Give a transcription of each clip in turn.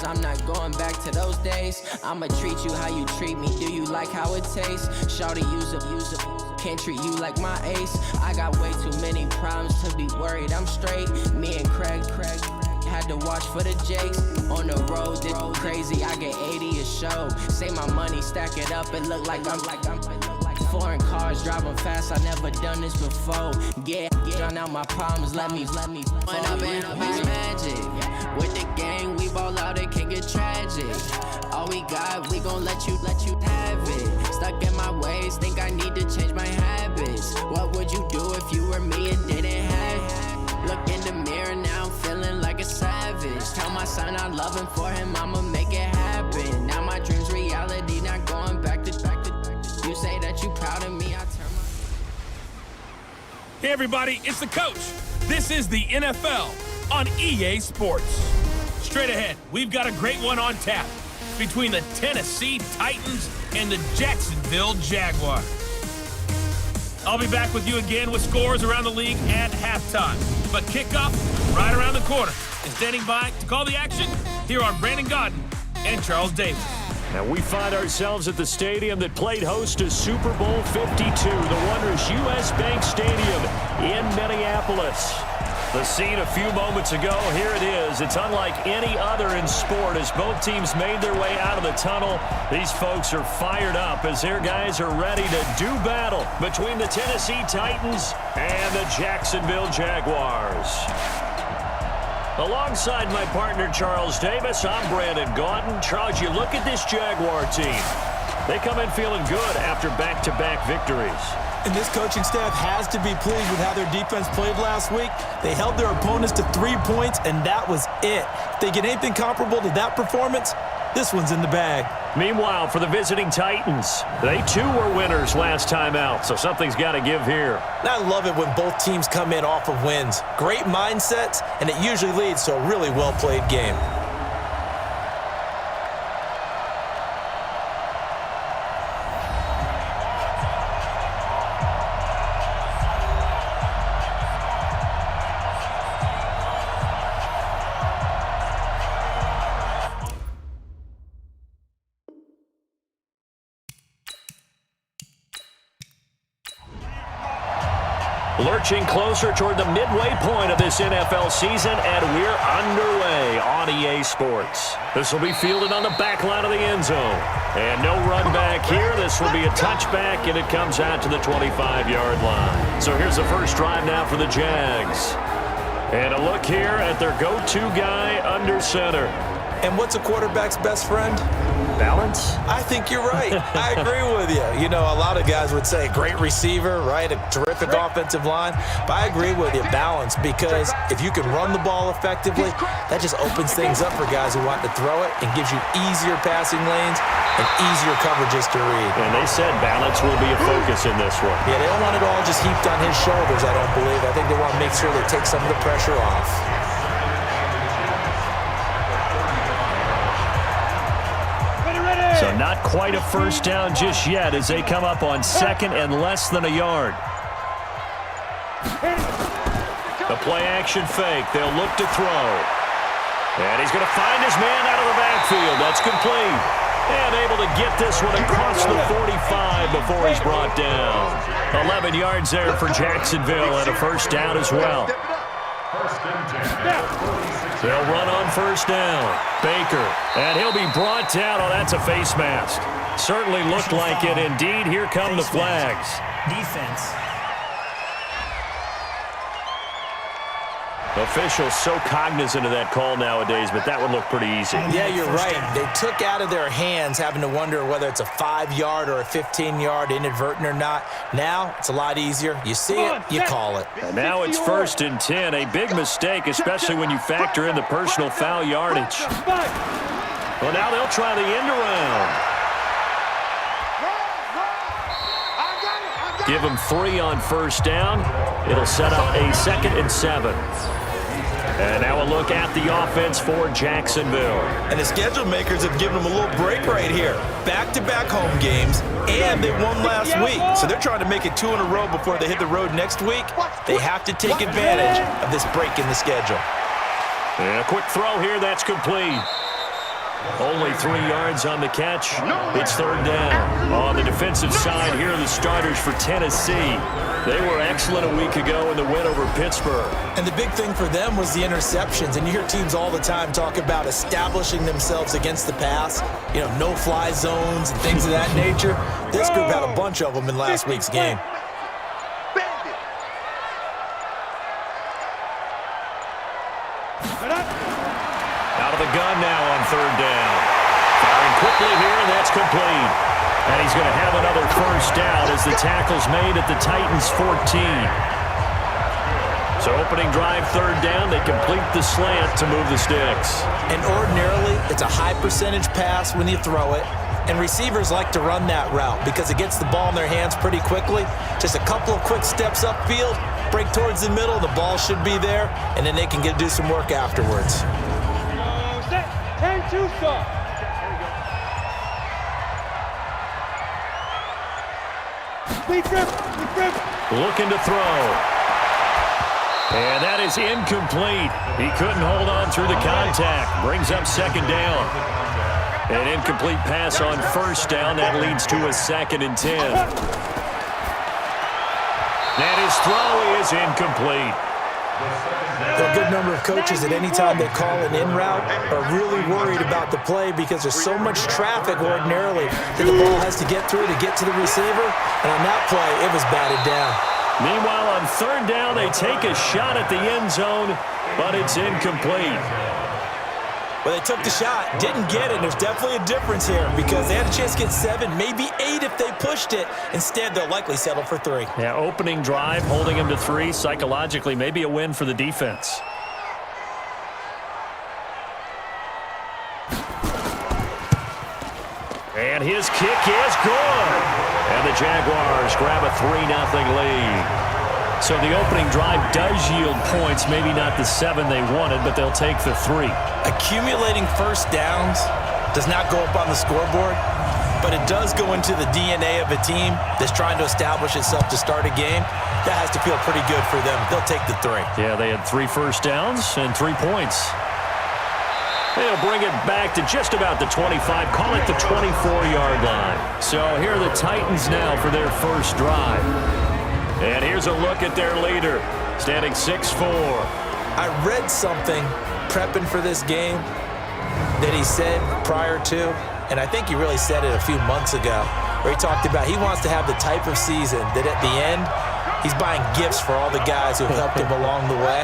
I'm not going back to those days. I'ma treat you how you treat me. Do you like how it tastes? Shawty, use up. Can't treat you like my ace. I got way too many problems to be worried. I'm straight. Me and Craig had to watch for the Jakes. On the road, this crazy. I get 80 a show. Say my money, stack it up. It look like I'm foreign cars driving fast. I never done this before. Yeah, drown out my problems. Let me. When up and up is magic. With the gang, we ball out. It can get tragic. All we got, we gon' let you have it. Stuck in my ways, think I need to change my habits. What would you do if you were me and didn't have it? Look in the mirror now, I'm feeling like a savage. Tell my son I love him, for him I'ma make it happen. Now my dream's reality, not going back to. You say that you proud of me, I turn my. Hey everybody, it's the coach. This is the NFL on EA Sports. Straight ahead, we've got a great one on tap between the Tennessee Titans and the Jacksonville Jaguars. I'll be back with you again with scores around the league at halftime. But kickoff right around the corner. And standing by to call the action, here are Brandon Gaudin and Charles Davis. And we find ourselves at the stadium that played host to Super Bowl 52, the wondrous U.S. Bank Stadium in Minneapolis. The scene a few moments ago, here it is. It's unlike any other in sport as both teams made their way out of the tunnel. These folks are fired up as their guys are ready to do battle between the Tennessee Titans and the Jacksonville Jaguars. Alongside my partner, Charles Davis, I'm Brandon Gaudin. Charles, you look at this Jaguar team. They come in feeling good after back-to-back victories. And this coaching staff has to be pleased with how their defense played last week. They held their opponents to 3 points, and that was it. If they get anything comparable to that performance, this one's in the bag. Meanwhile, for the visiting Titans, they too were winners last time out, so something's got to give here. And I love it when both teams come in off of wins. Great mindsets, and it usually leads to a really well-played game. Lurching closer toward the midway point of this NFL season, and we're underway on EA Sports. This will be fielded on the back line of the end zone. And no run back here. This will be a touchback, and it comes out to the 25-yard line. So here's the first drive now for the Jags. And a look here at their go-to guy under center. And what's a quarterback's best friend? Balance? I think you're right. I agree with you. You know, a lot of guys would say great receiver, right? A terrific offensive line. But I agree with you, balance, because if you can run the ball effectively, that just opens things up for guys who want to throw it and gives you easier passing lanes and easier coverages to read. And they said balance will be a focus in this one. Yeah, they don't want it all just heaped on his shoulders, I don't believe. I think they want to make sure they take some of the pressure off. So not quite a first down just yet as they come up on second and less than a yard. The play-action fake. They'll look to throw. And he's going to find his man out of the backfield. That's complete. And able to get this one across the 45 before he's brought down. 11 yards there for Jacksonville and a first down as well. They'll run on first down. Baker, and he'll be brought down. Oh, that's a face mask. Certainly looked like it. Indeed, here come the flags. Defense. Officials so cognizant of that call nowadays, but that would look pretty easy. Yeah, you're right. They took out of their hands having to wonder whether it's a 5-yard or a 15-yard, inadvertent or not. Now, it's a lot easier. You see it, you call it. And now it's 1st and 10. A big mistake, especially when you factor in the personal foul yardage. Well, now they'll try the end around. Give them 3 on first down. It'll set up a 2nd and 7. And now a look at the offense for Jacksonville. And the schedule makers have given them a little break right here. Back-to-back home games, and they won last week. So they're trying to make it 2 in a row before they hit the road next week. They have to take advantage of this break in the schedule. And a quick throw here, that's complete. Only 3 yards on the catch. It's third down. On the defensive side, here are the starters for Tennessee. They were excellent a week ago in the win over Pittsburgh. And the big thing for them was the interceptions. And you hear teams all the time talk about establishing themselves against the pass, no-fly zones and things of that nature. This group had a bunch of them in last week's game. Out of the gun now on third down. Firing quickly here, and that's complete. And he's going to have another first down as the tackle's made at the Titans' 14. So opening drive, third down, they complete the slant to move the sticks. And ordinarily, it's a high percentage pass when you throw it. And receivers like to run that route because it gets the ball in their hands pretty quickly. Just a couple of quick steps upfield, break towards the middle, the ball should be there, and then they can do some work afterwards. 10-2 stop. Looking to throw. And that is incomplete. He couldn't hold on through the contact. Brings up second down. An incomplete pass on first down. That leads to a 2nd and 10. And his throw is incomplete. A good number of coaches at any time they call an in route are really worried about the play because there's so much traffic ordinarily that the ball has to get through to get to the receiver. And on that play, it was batted down. Meanwhile, on third down, they take a shot at the end zone, but it's incomplete. Well, they took the shot, didn't get it. There's definitely a difference here because they had a chance to get 7, maybe 8 if they pushed it. Instead, they'll likely settle for 3. Yeah, opening drive, holding them to 3. Psychologically, maybe a win for the defense. And his kick is good. And the Jaguars grab a 3-0 lead. So the opening drive does yield points, maybe not the 7 they wanted, but they'll take the 3. Accumulating first downs does not go up on the scoreboard, but it does go into the DNA of a team that's trying to establish itself to start a game. That has to feel pretty good for them. They'll take the 3. Yeah, they had 3 first downs and 3 points. They'll bring it back to just about the 25, call it the 24-yard line. So here are the Titans now for their first drive. And here's a look at their leader, standing 6'4". I read something prepping for this game that he said prior to, and I think he really said it a few months ago, where he talked about he wants to have the type of season that at the end, he's buying gifts for all the guys who have helped him along the way.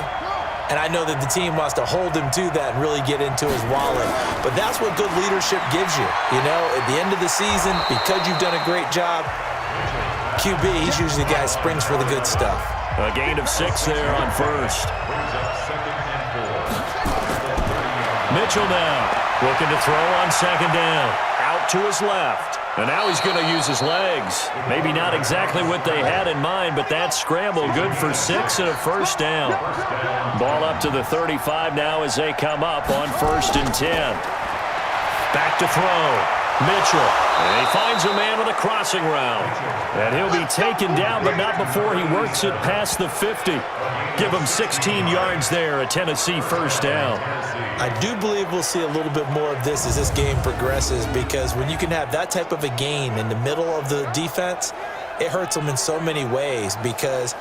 And I know that the team wants to hold him to that and really get into his wallet. But that's what good leadership gives you. At the end of the season, because you've done a great job, QB, he's usually the guy who springs for the good stuff. A gain of 6 there on first. Mitchell now looking to throw on second down. Out to his left. And now he's going to use his legs. Maybe not exactly what they had in mind, but that scramble good for 6 and a first down. Ball up to the 35 now as they come up on 1st and 10. Back to throw. Mitchell, and he finds a man with a crossing route. And he'll be taken down, but not before he works it past the 50. Give him 16 yards there, a Tennessee first down. I do believe we'll see a little bit more of this as this game progresses, because when you can have that type of a gain in the middle of the defense, it hurts them in so many ways, because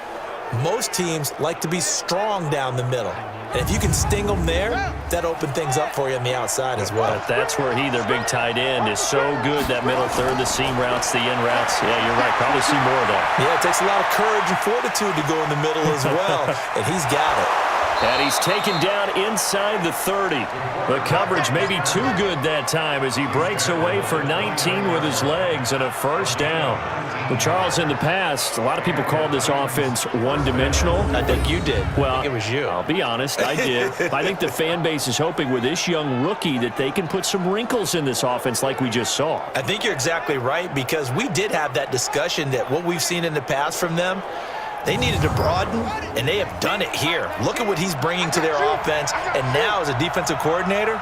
most teams like to be strong down the middle. And if you can sting them there, that opens things up for you on the outside as well. But that's where their big tight end, is so good, that middle third, the seam routes, the in routes. Yeah, you're right. Probably see more of that. Yeah, it takes a lot of courage and fortitude to go in the middle as well, and he's got it. And he's taken down inside the 30. The coverage may be too good that time as he breaks away for 19 with his legs and a first down. Well, Charles, in the past, a lot of people called this offense one-dimensional. I think you did. Well, I think it was you. I'll be honest, I did. I think the fan base is hoping with this young rookie that they can put some wrinkles in this offense like we just saw. I think you're exactly right, because we did have that discussion that what we've seen in the past from them, they needed to broaden, and they have done it here. Look at what he's bringing to their offense, and now as a defensive coordinator,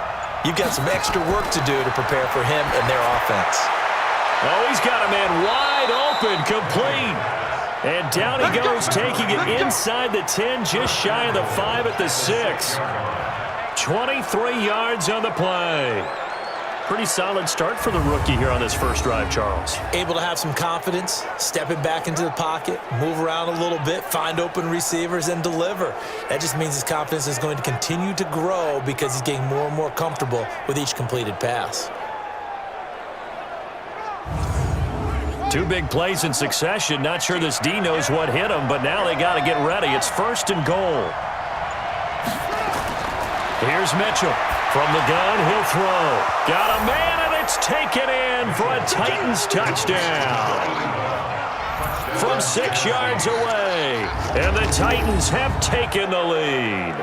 you've got some extra work to do to prepare for him and their offense. Oh, he's got a man wide open, complete. And down he goes, taking it inside the 10, just shy of the 5 at the 6. 23 yards on the play. Pretty solid start for the rookie here on this first drive, Charles. Able to have some confidence, stepping back into the pocket, move around a little bit, find open receivers, and deliver. That just means his confidence is going to continue to grow because he's getting more and more comfortable with each completed pass. 2 big plays in succession. Not sure this D knows what hit him, but now they got to get ready. It's 1st and goal. Here's Mitchell. From the gun, he'll throw. Got a man, and it's taken in for a Titans touchdown. From 6 yards away, and the Titans have taken the lead.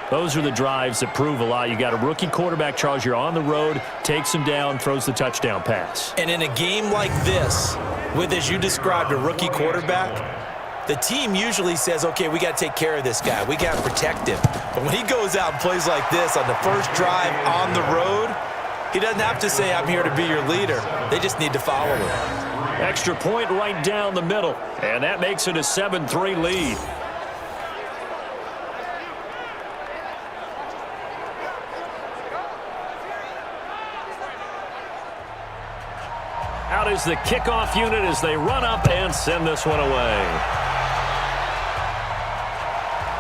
Those are the drives that prove a lot. You got a rookie quarterback, Charles. You're on the road, takes him down, throws the touchdown pass. And in a game like this, with, as you described, a rookie quarterback, the team usually says, okay, we got to take care of this guy. We got to protect him. But when he goes out and plays like this on the first drive on the road, he doesn't have to say, I'm here to be your leader. They just need to follow him. Extra point right down the middle, and that makes it a 7-3 lead. Out is the kickoff unit as they run up and send this one away.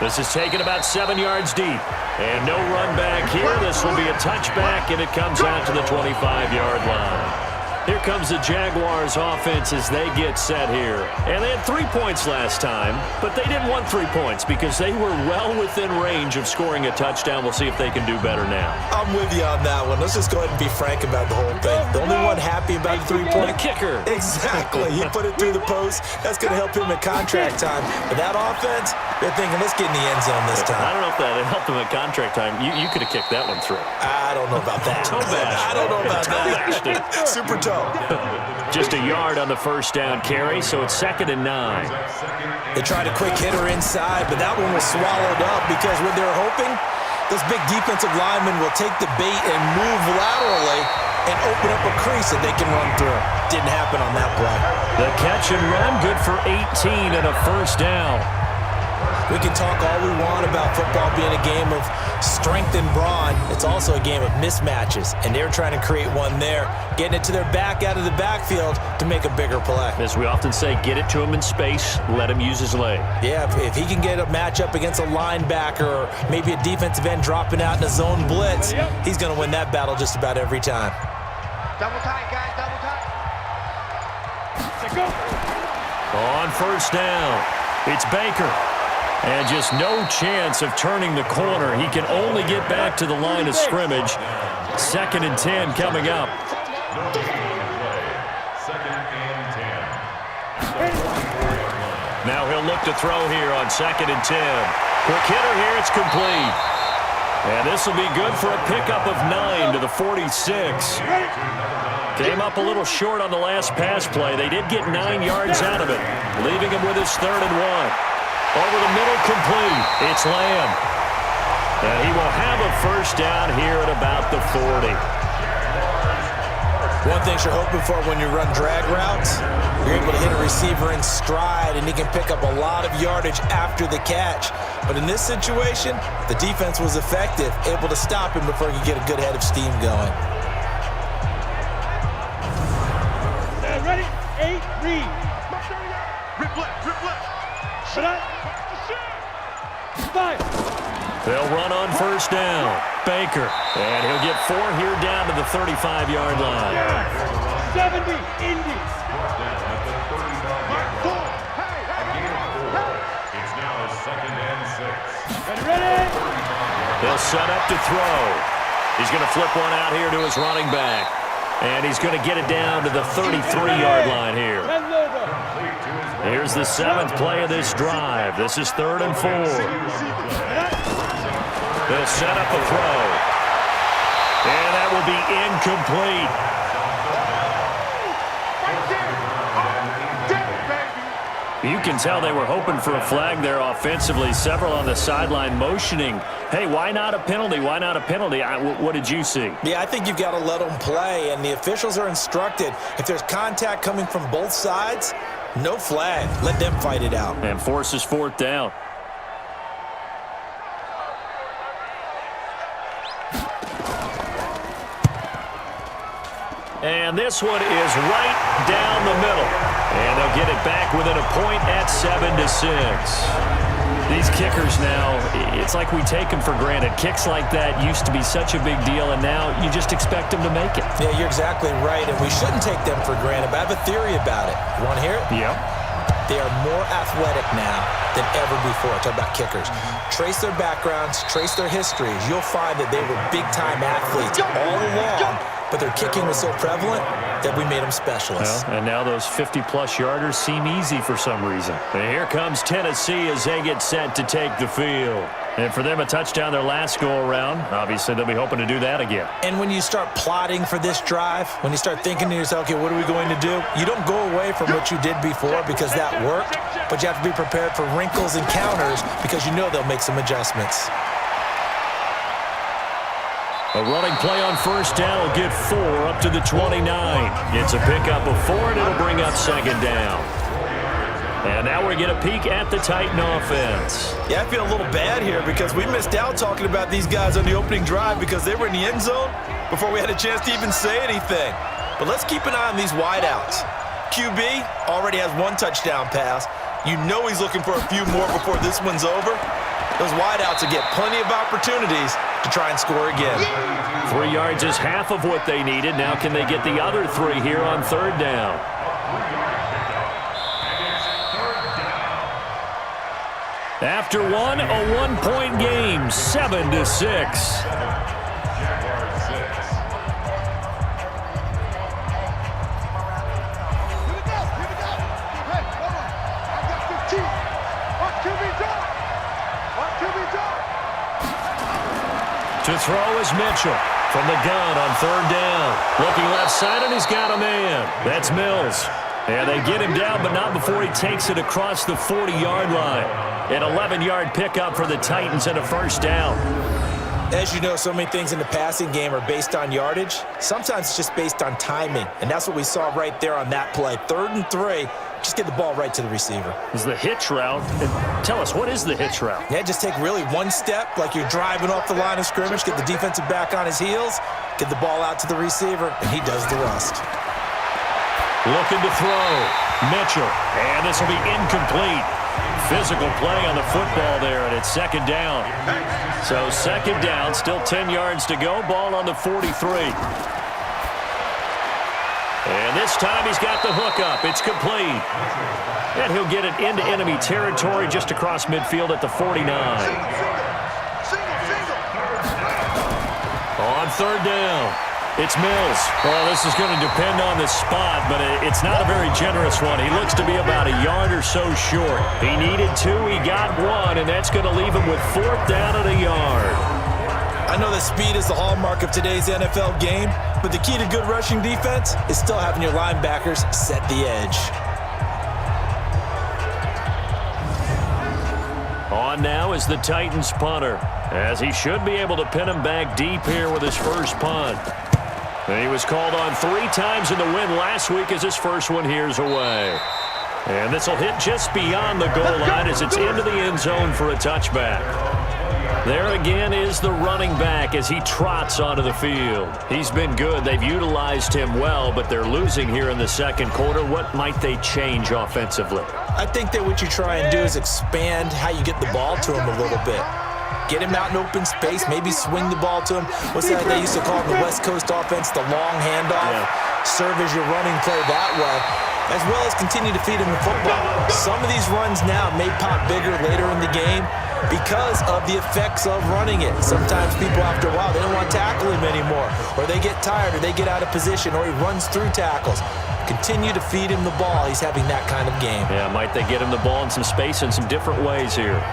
This is taken about 7 yards deep. And no run back here. This will be a touchback, and it comes out to the 25-yard line. Here comes the Jaguars offense as they get set here. And they had 3 points last time, but they didn't want 3 points because they were well within range of scoring a touchdown. We'll see if they can do better now. I'm with you on that one. Let's just go ahead and be frank about the whole thing. The only one happy about the 3-point. The kicker. Exactly. He put it through the post. That's going to help him at contract time. But that offense, they're thinking, let's get in the end zone this time. I don't know if that helped him at contract time. You could have kicked that one through. I don't know about that. Toe bash. I don't know about that. Super toe. Just a yard on the first down carry, so it's 2nd and 9. They tried a quick hitter inside, but that one was swallowed up because what they're hoping, those big defensive linemen will take the bait and move laterally and open up a crease that they can run through. Didn't happen on that play. The catch and run, good for 18 and a first down. We can talk all we want about football being a game of strength and brawn. It's also a game of mismatches, and they're trying to create one there, getting it to their back out of the backfield to make a bigger play. As we often say, get it to him in space, let him use his leg. Yeah, if he can get a matchup against a linebacker or maybe a defensive end dropping out in a zone blitz, he's going to win that battle just about every time. Double tight, guys, double tight. Let's go. On first down, it's Baker. And just no chance of turning the corner. He can only get back to the line of scrimmage. 2nd and 10 coming up. Now he'll look to throw here on 2nd and 10. Quick hitter here, it's complete. And this will be good for a pickup of 9 to the 46. Came up a little short on the last pass play. They did get 9 yards out of it, leaving him with his 3rd and 1. Over the middle, complete. It's Lamb. And he will have a first down here at about the 40. One thing you're hoping for when you run drag routes, you're able to hit a receiver in stride, and he can pick up a lot of yardage after the catch. But in this situation, the defense was effective, able to stop him before he could get a good head of steam going. Ready? 8, read. Rip left, rip left. Shut up. 5. They'll run on first down. Baker. And he'll get 4 here down to the 35-yard line. 70, Indy. It's now 2nd and 6. Ready? They'll set up to throw. He's going to flip one out here to his running back. And he's going to get it down to the 33-yard line here. Here's the 7th play of this drive. This is 3rd and 4. They'll set up a throw. And that will be incomplete. You can tell they were hoping for a flag there offensively. Several on the sideline motioning, hey, why not a penalty? Why not a penalty? What did you see? Yeah, I think you've got to let them play, and the officials are instructed, if there's contact coming from both sides, no flag. Let them fight it out. And forces 4th down. And this one is right down the middle. And they'll get it back within a point at 7-6. These kickers now, it's like we take them for granted. Kicks like that used to be such a big deal, and now you just expect them to make it. Yeah, you're exactly right, and we shouldn't take them for granted, but I have a theory about it. You want to hear it? Yep. They are more athletic now than ever before. Talk about kickers. Trace their backgrounds, trace their histories. You'll find that they were big-time athletes all along, but their kicking was so prevalent that we made them specialists. Well, and now those 50-plus yarders seem easy for some reason. And here comes Tennessee as they get set to take the field. And for them, a touchdown their last go-around. Obviously, they'll be hoping to do that again. And when you start plotting for this drive, when you start thinking to yourself, okay, what are we going to do? You don't go away from what you did before because that worked, but you have to be prepared for wrinkles and counters because you know they'll make some adjustments. A running play on first down will get 4 up to the 29. It's a pickup of 4, and it'll bring up second down. And now we get a peek at the Titan offense. Yeah, I feel a little bad here because we missed out talking about these guys on the opening drive because they were in the end zone before we had a chance to even say anything. But let's keep an eye on these wideouts. QB already has 1 touchdown pass. You know he's looking for a few more before this one's over. Those wideouts will get plenty of opportunities to try and score again. 3 yards is half of what they needed. Now can they get the other 3 here on third down? After one, a 1-point game, 7-6. To throw is Mitchell from the gun on third down. Looking left side, and he's got a man. That's Mills. And they get him down, but not before he takes it across the 40-yard line. An 11-yard pickup for the Titans and a first down. As you know, so many things in the passing game are based on yardage. Sometimes it's just based on timing, and that's what we saw right there on that play. 3rd and 3. Just get the ball right to the receiver. Is the hitch route. And tell us, what is the hitch route? Yeah, just take really 1 step like you're driving off the line of scrimmage, get the defensive back on his heels, get the ball out to the receiver, and he does the rest. Looking to throw. Mitchell. And this will be incomplete. Physical play on the football there, and it's second down. So second down, still 10 yards to go. Ball on the 43. And this time he's got the hook up. It's complete. And he'll get it into enemy territory just across midfield at the 49. On third down, it's Mills. Well, this is going to depend on the spot, but it's not a very generous one. He looks to be about a yard or so short. He needed 2, he got 1, and that's going to leave him with 4th down at a yard. I know that speed is the hallmark of today's NFL game, but the key to good rushing defense is still having your linebackers set the edge. On now is the Titans punter, as he should be able to pin him back deep here with his first punt. And he was called on 3 times in the win last week as his first one here's away. And this will hit just beyond the goal line as it's into the end zone for a touchback. There again is the running back as he trots onto the field. He's been good. They've utilized him well, but they're losing here in the second quarter. What might they change offensively? I think that what you try and do is expand how you get the ball to him a little bit. Get him out in open space, maybe swing the ball to him. What's that they used to call in the West Coast offense, the long handoff? Yeah. Serve as your running play that way, as well as continue to feed him the football. Some of these runs now may pop bigger later in the game because of the effects of running it. Sometimes people, after a while, they don't want to tackle him anymore, or they get tired, or they get out of position, or he runs through tackles. Continue to feed him the ball. He's having that kind of game. Yeah, might they get him the ball in some space in some different ways here.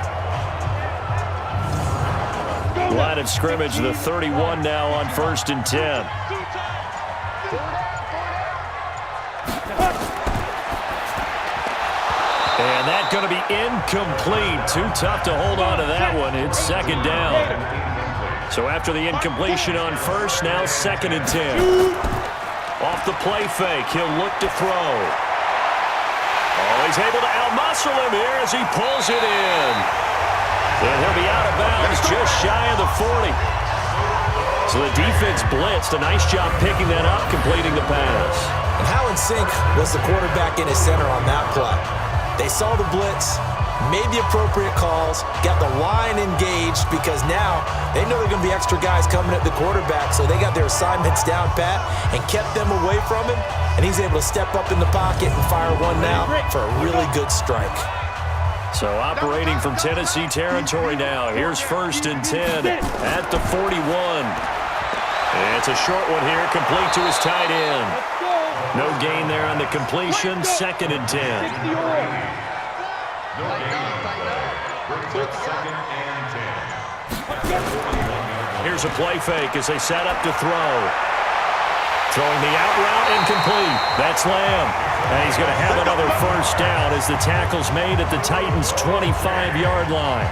Line of scrimmage, the 31 now on 1st and 10. And that's going to be incomplete. Too tough to hold on to that one. It's second down. So after the incompletion on first, now 2nd and 10. Off the play fake, he'll look to throw. Oh, he's able to out-muscle him here as he pulls it in. And he'll be out of bounds just shy of the 40. So the defense blitzed. A nice job picking that up, completing the pass. And how in sync was the quarterback in his center on that play? They saw the blitz, made the appropriate calls, got the line engaged because now they know there are going to be extra guys coming at the quarterback, so they got their assignments down pat and kept them away from him, and he's able to step up in the pocket and fire one now for a really good strike. So operating from Tennessee territory now. Here's 1st and 10 at the 41. And it's a short one here, complete to his tight end. No gain there on the completion, 2nd and 10. Here's a play fake as they set up to throw. Throwing the out route, incomplete. That's Lamb. And he's going to have another 1st down as the tackle's made at the Titans' 25-yard line.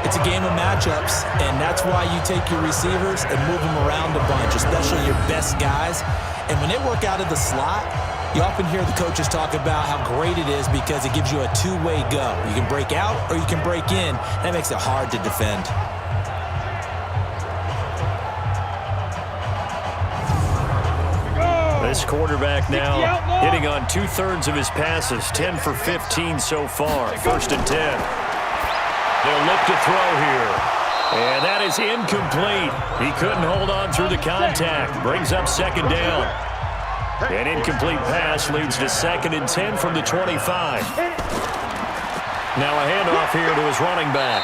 It's a game of matchups, and that's why you take your receivers and move them around a bunch, especially your best guys. And when they work out of the slot, you often hear the coaches talk about how great it is because it gives you a two-way go. You can break out or you can break in. That makes it hard to defend. This quarterback now hitting on 2/3 of his passes, 10 for 15 so far. 1st and 10. They'll look to throw here. And that is incomplete. He couldn't hold on through the contact. Brings up 2nd down. An incomplete pass leads to 2nd and 10 from the 25. Now a handoff here to his running back.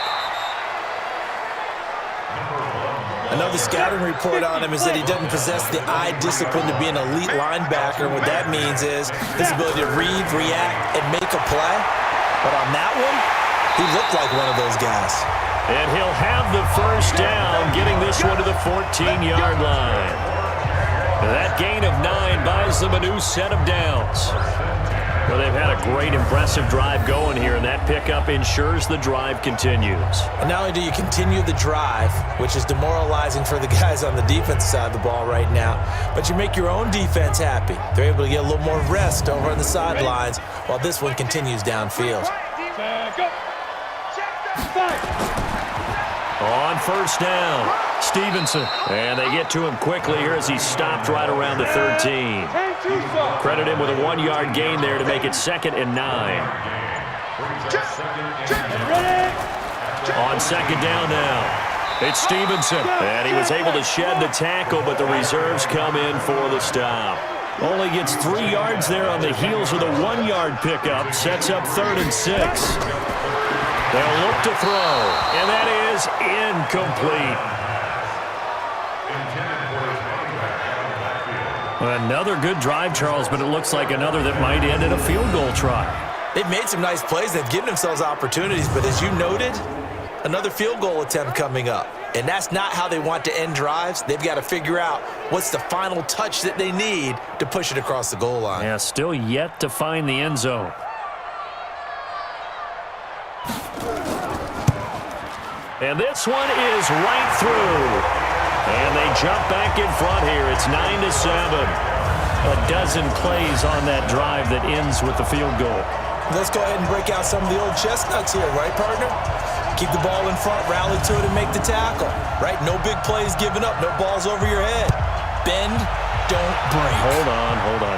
Another scouting report on him is that he doesn't possess the eye discipline to be an elite linebacker. What that means is his ability to read, react, and make a play. But on that one, he looked like one of those guys. And he'll have the 1st down, getting this one to the 14-yard line. That gain of 9 buys them a new set of downs. Well, they've had a great, impressive drive going here, and that pickup ensures the drive continues. And not only do you continue the drive, which is demoralizing for the guys on the defense side of the ball right now, but you make your own defense happy. They're able to get a little more rest over on the sidelines while this one continues downfield. On 1st down, Stevenson. And they get to him quickly here as he stopped right around the 13. Credit him with a 1-yard gain there to make it 2nd and 9. On 2nd down now, it's Stevenson. And he was able to shed the tackle, but the reserves come in for the stop. Only gets 3 yards there on the heels of the 1-yard pickup. Sets up 3rd and 6. They'll look to throw, and that is incomplete. Another good drive, Charles, but it looks like another that might end in a field goal try. They've made some nice plays. They've given themselves opportunities, but as you noted, another field goal attempt coming up. And that's not how they want to end drives. They've got to figure out what's the final touch that they need to push it across the goal line. Yeah, still yet to find the end zone. And this one is right through. And they jump back in front here. It's 9-7. A dozen plays on that drive that ends with the field goal. Let's go ahead and break out some of the old chestnuts here, right, partner? Keep the ball in front, rally to it, and make the tackle, right? No big plays given up, no balls over your head. Bend, don't break. Hold on.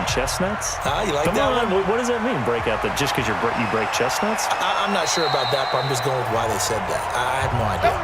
Chestnuts? You like Come that on. one? What does that mean, break out? That just because you break chestnuts? I'm not sure about that, but I'm just going with why they said that. I have no idea.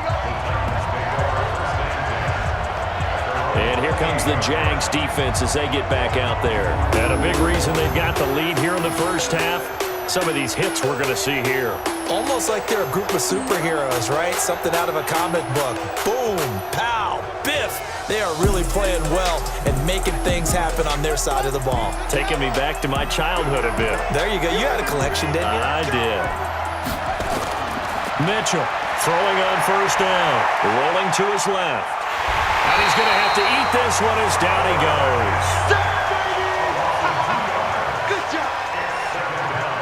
And here comes the Jags defense as they get back out there. And a big reason they've got the lead here in the 1st half, some of these hits we're going to see here. Almost like they're a group of superheroes, right? Something out of a comic book. Boom, pow, biff. They are really playing well and making things happen on their side of the ball. Taking me back to my childhood a bit. There you go. You had a collection, didn't you? I did. Mitchell throwing on 1st down. Rolling to his left. And he's going to have to eat this one as down he goes.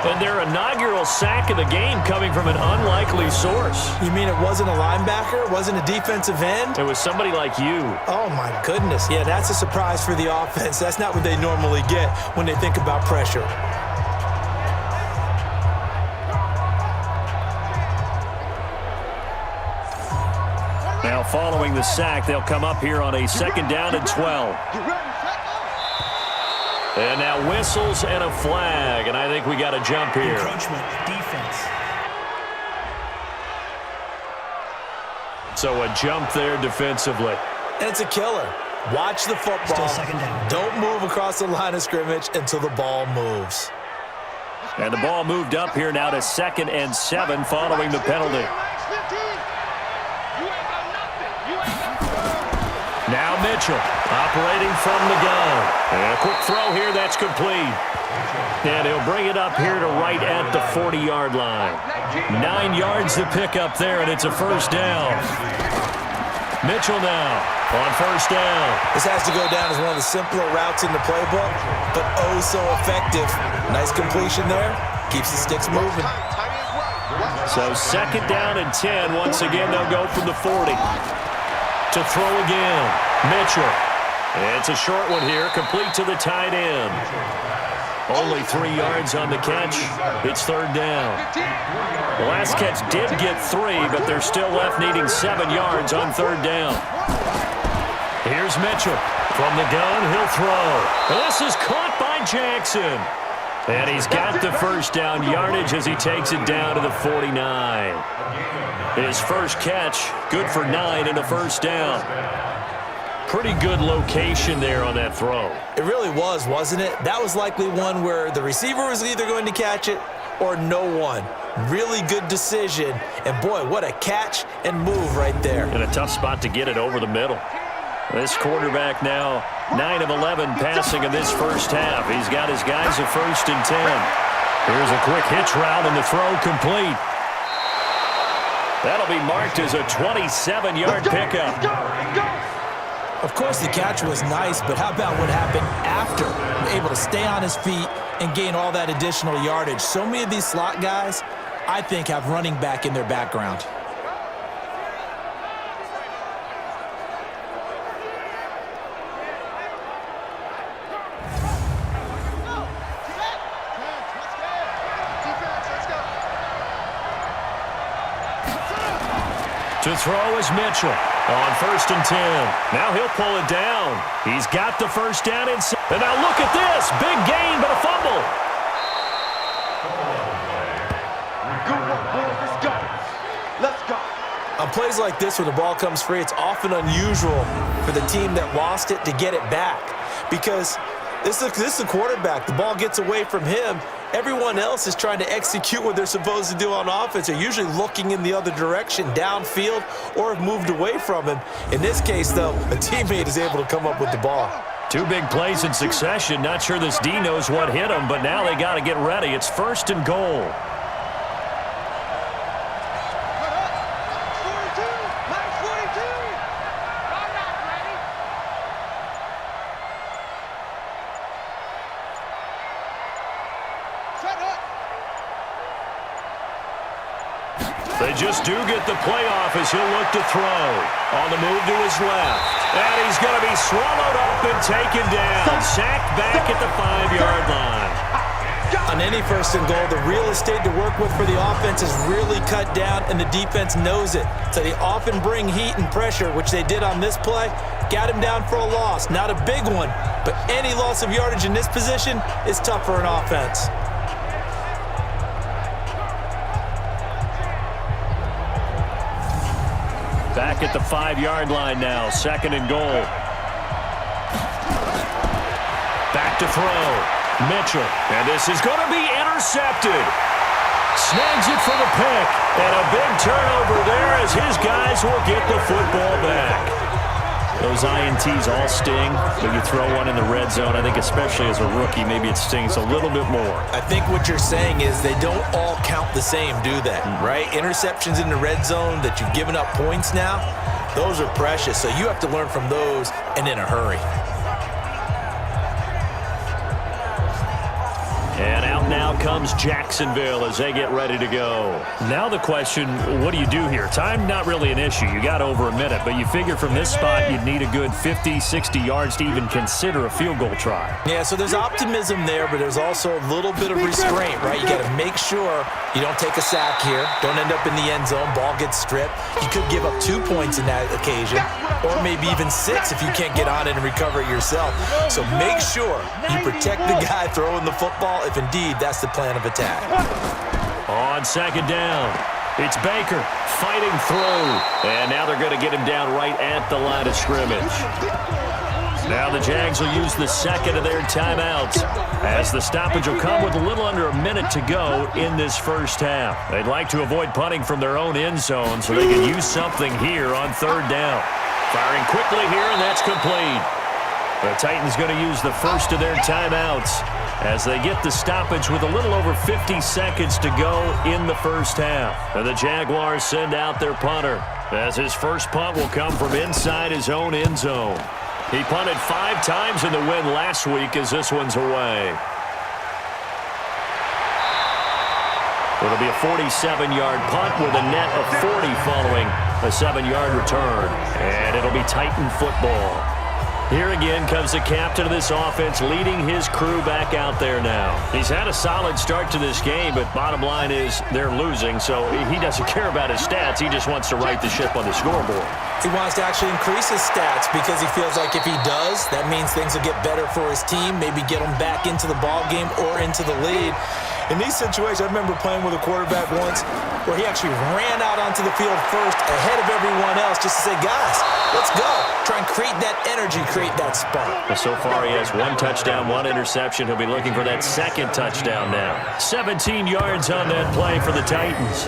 And their inaugural sack of the game coming from an unlikely source. You mean it wasn't a linebacker? It wasn't a defensive end? It was somebody like you. Oh, my goodness. Yeah, that's a surprise for the offense. That's not what they normally get when they think about pressure. Now following the sack. They'll come up here on a 2nd down and 12. And now whistles and a flag, and I think we got a jump here. Encroachment, defense. So a jump there defensively. And it's a killer. Watch the football. Still 2nd down. Don't move across the line of scrimmage until the ball moves. And the ball moved up here now to 2nd and 7 following the penalty. Now Mitchell operating from the gun. And a quick throw here that's complete. And he'll bring it up here to right at the 40-yard line. 9 yards to pick up there, and it's a 1st down. Mitchell now on 1st down. This has to go down as one of the simpler routes in the playbook, but oh so effective. Nice completion there. Keeps the sticks moving. So 2nd down and 10. Once again, they'll go from the 40. To throw again. Mitchell. It's a short one here, complete to the tight end. Only 3 yards on the catch. It's 3rd down. The last catch did get 3, but they're still left needing 7 yards on 3rd down. Here's Mitchell. From the gun, he'll throw. This is caught by Jackson. And he's got the 1st down yardage as he takes it down to the 49. His first catch, good for 9 and a 1st down. Pretty good location there on that throw. It really was, wasn't it? That was likely one where the receiver was either going to catch it or no one. Really good decision. And boy, what a catch and move right there. And a tough spot to get it over the middle. This quarterback now 9 of 11 passing in this first half. He's got his guys a 1st and 10. Here's a quick hitch route and the throw complete. That'll be marked as a 27-yard pickup. Of course, the catch was nice, but how about what happened after? Able to stay on his feet and gain all that additional yardage. So many of these slot guys, I think, have running back in their background. To throw is Mitchell on 1st and 10. Now he'll pull it down. He's got the 1st down. And now look at this. Big gain, but a fumble. Good work, boys. Let's go. Let's go. On plays like this where the ball comes free, it's often unusual for the team that lost it to get it back. Because this is the quarterback. The ball gets away from him. Everyone else is trying to execute what they're supposed to do on offense. They're usually looking in the other direction, downfield, or have moved away from him. In this case, though, a teammate is able to come up with the ball. 2 big plays in succession. Not sure this D knows what hit him, but now they got to get ready. It's 1st and goal. They just do get the playoff as he'll look to throw. On the move to his left. And he's going to be swallowed up and taken down. Sacked back at the 5-yard line. On any 1st and goal, the real estate to work with for the offense is really cut down, and the defense knows it. So they often bring heat and pressure, which they did on this play. Got him down for a loss. Not a big one, but any loss of yardage in this position is tough for an offense. Back at the 5-yard line now, 2nd and goal. Back to throw. Mitchell. And this is going to be intercepted. Snags it for the pick. And a big turnover there as his guys will get the football back. Those INTs all sting, but you throw one in the red zone. I think especially as a rookie, maybe it stings a little bit more. I think what you're saying is they don't all count the same, do they? Right? Interceptions in the red zone that you've given up points now, those are precious. So you have to learn from those and in a hurry. And out Up now comes Jacksonville as they get ready to go. Now the question, what do you do here? Time, not really an issue. You got over a minute, but you figure from this spot you'd need a good 50, 60 yards to even consider a field goal try. Yeah, so there's optimism there, but there's also a little bit of restraint, right? You got to make sure you don't take a sack here. Don't end up in the end zone. Ball gets stripped. You could give up 2 points in that occasion, or maybe even 6 if you can't get on it and recover it yourself. So make sure you protect the guy throwing the football if indeed that's the plan of attack. On second down, it's Baker fighting through. And now they're going to get him down right at the line of scrimmage. Now the Jags will use the second of their timeouts as the stoppage will come with a little under a minute to go in this first half. They'd like to avoid punting from their own end zone so they can use something here on third down. Firing quickly here, and that's complete. The Titans going to use the first of their timeouts as they get the stoppage with a little over 50 seconds to go in the first half. And the Jaguars send out their punter as his first punt will come from inside his own end zone. He punted 5 times in the win last week as this one's away. It'll be a 47-yard punt with a net of 40 following a 7-yard return. And it'll be Titan football. Here again comes the captain of this offense leading his crew back out there now. He's had a solid start to this game, but bottom line is they're losing, so he doesn't care about his stats. He just wants to right the ship on the scoreboard. He wants to actually increase his stats because he feels like if he does, that means things will get better for his team, maybe get him back into the ball game or into the lead. In these situations, I remember playing with a quarterback once where he actually ran out onto the field first ahead of everyone else just to say, guys, let's go. Try and create that energy, create that spark. So far, he has 1 touchdown, 1 interception. He'll be looking for that second touchdown now. 17 yards on that play for the Titans.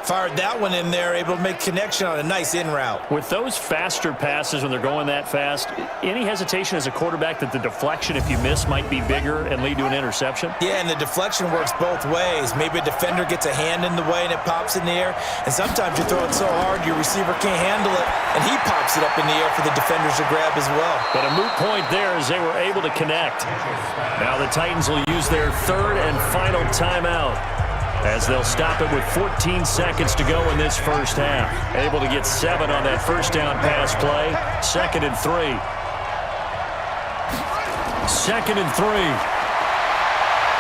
Fired that one in there, able to make connection on a nice in route. With those faster passes when they're going that fast, any hesitation as a quarterback that the deflection, if you miss, might be bigger and lead to an interception? Yeah, and the deflection works both ways. Maybe a defender gets a hand in the way and it pops in the air, and sometimes you throw it so hard your receiver can't handle it, and he pops it up in the air for the defenders to grab as well. But a moot point there as they were able to connect. Now the Titans will use their third and final timeout, as they'll stop it with 14 seconds to go in this first half. Able to get 7 on that first down pass play. 2nd and 3. 2nd and 3.